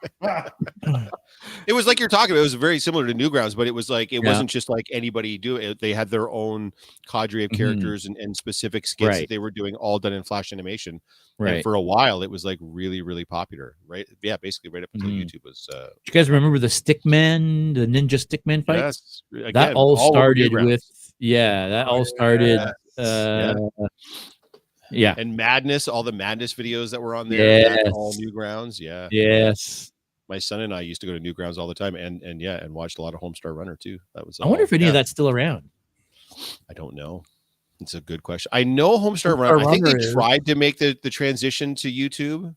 was like you're talking about. It was very similar to Newgrounds, but it was like it wasn't just like anybody do it. They had their own cadre of characters and specific skits that they were doing, all done in Flash animation. Right. And for a while, it was like really, really popular. Right? Yeah, basically right up until YouTube was. Do you guys remember the Stickman, the Ninja Stickman fights? Yes, again, that all started Newgrounds. with that all started. Yeah. And Madness, all the Madness videos that were on there, that's all Newgrounds. Yeah. Yes. My son and I used to go to Newgrounds all the time, and watched a lot of Homestar Runner too. That was. I wonder if any of that's still around. I don't know. It's a good question. I know Homestar Runner. I think they tried to make the transition to YouTube.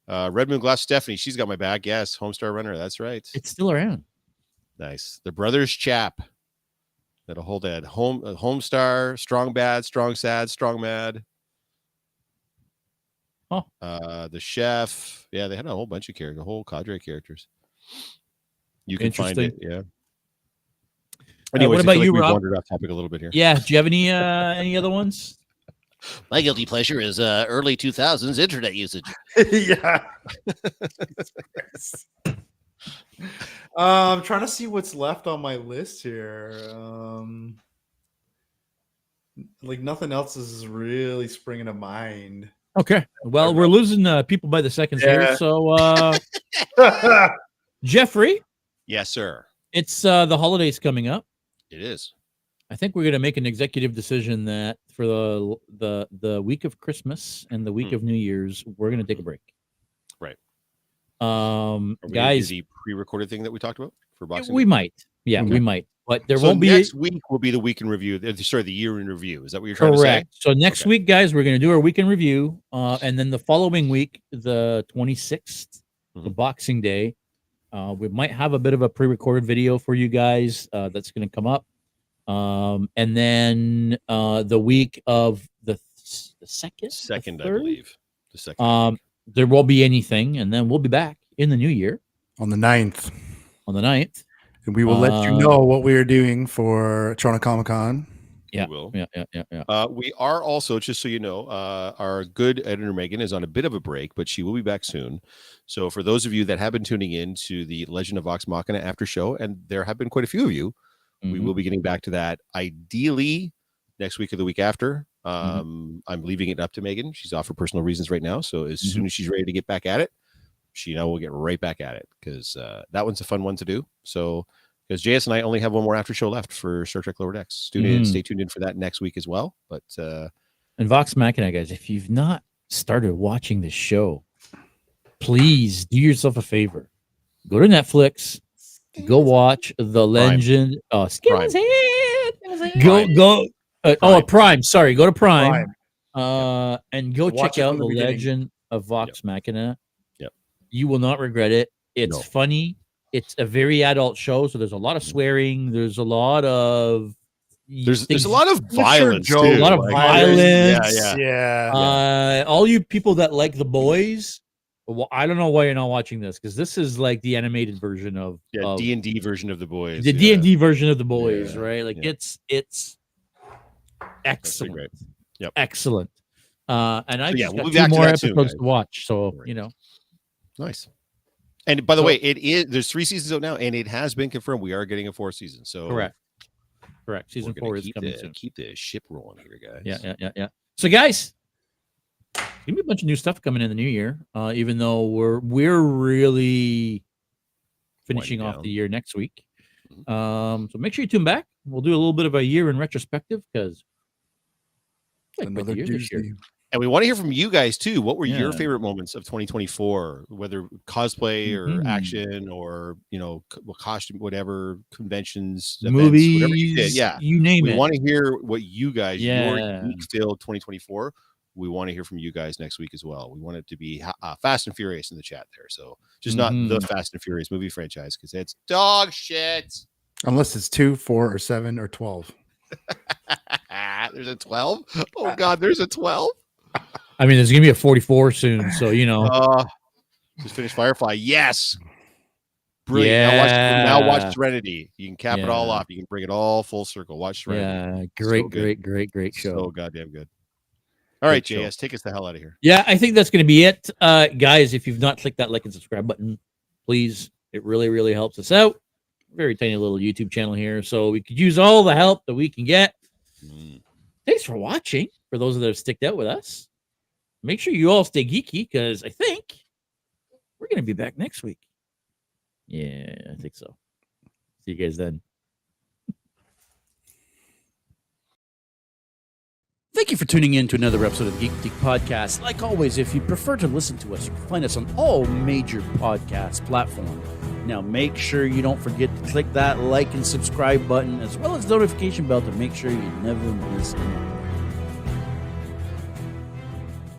Red Moon Glass Stephanie, she's got my back. Yes, Homestar Runner. That's right. It's still around. Nice. The Brothers Chap. That'll hold that. Homestar, Strong Bad, Strong Sad, Strong Mad. Oh. The Chef. Yeah, they had a whole bunch of characters, a whole cadre of characters. You can find it. Yeah. Anyways, what about you, we Rob? wandered off topic a little bit here. Yeah. Do you have any other ones? My guilty pleasure is early 2000s internet usage. Yeah. I'm trying to see what's left on my list here. Like nothing else is really springing to mind. Okay. Well, we're losing people by the seconds here. So, Jeffrey. Yes, sir. It's the holidays coming up. It is. I think we're going to make an executive decision that for the week of Christmas and the week of New Year's, we're going to take a break. Right. Guys, the pre-recorded thing that we talked about for Boxing we Day? might. Yeah, we might. But there won't be next week will be the week in review. Sorry, the year in review. Is that what you're trying to say? Correct. So next week, guys, we're going to do our week in review, and then the following week, the 26th, the Boxing Day, we might have a bit of a pre-recorded video for you guys that's going to come up, and then the week of the second, I believe, the second. There won't be anything, and then we'll be back in the new year on the 9th. On the 9th. And we will let you know what we are doing for Toronto Comic Con. Yeah. We will. Yeah. We are also, just so you know, our good editor Megan is on a bit of a break, but she will be back soon. So for those of you that have been tuning in to the Legend of Vox Machina after show, and there have been quite a few of you, we will be getting back to that ideally next week or the week after. I'm leaving it up to Megan. She's off for personal reasons right now. So as soon as she's ready to get back at it, she will get right back at it, because that one's a fun one to do. So because JS and I only have one more after show left for Star Trek Lower Decks. Stay tuned in for that next week as well. But and Vox Machina, guys, if you've not started watching this show, please do yourself a favor. Go to Netflix. Go watch The Legend. Oh, Skills Head. Go. Prime. Sorry, go to Prime. And go check out The Legend of Vox Machina. Yep. You will not regret it. It's funny. It's a very adult show, so there's a lot of swearing. There's a lot of there's a lot of violence too. A lot of violence. Yeah. All you people that like The Boys, well, I don't know why you're not watching this, because this is like the animated version of D&D version of The Boys. The D&D version of The Boys, right? Like it's excellent. Yep. Excellent. And I've just got we'll 2 more episodes to watch, so nice. And by the way, there's 3 seasons out now, and it has been confirmed we are getting a 4th season. So correct. Season 4 is coming soon. Keep the ship rolling here, guys. Yeah. So, guys, give me a bunch of new stuff coming in the new year. Even though we're really finishing off the year next week. So make sure you tune back. We'll do a little bit of a year in retrospective, because another year this year. And we want to hear from you guys too. What were your favorite moments of 2024? Whether cosplay or action or costume, whatever, conventions, movies, events, whatever you did. Yeah, you name it. We want to hear what you guys your geek filled 2024. We want to hear from you guys next week as well. We want it to be Fast and Furious in the chat there. So just not the Fast and Furious movie franchise, because it's dog shit. Unless it's 2, 4, or 7, or 12. There's a 12. Oh God, there's a 12. I mean, there's gonna be a 44 soon, so just finished Firefly. Yes, brilliant. Yeah. Now watch Serenity. You can cap it all off. You can bring it all full circle. Watch Serenity. Yeah, great show. So goddamn good. All right, JS, take us the hell out of here. Yeah, I think that's gonna be it, guys. If you've not clicked that like and subscribe button, please. It really, really helps us out. Very tiny little YouTube channel here, so we could use all the help that we can get. Thanks for watching. For those that have sticked out with us, make sure you all stay geeky, because I think we're going to be back next week. Yeah, I think so. See you guys then. Thank you for tuning in to another episode of Geek Boutique Podcast. Like always, if you prefer to listen to us, you can find us on all major podcast platforms. Now, make sure you don't forget to click that like and subscribe button, as well as the notification bell, to make sure you never miss anything.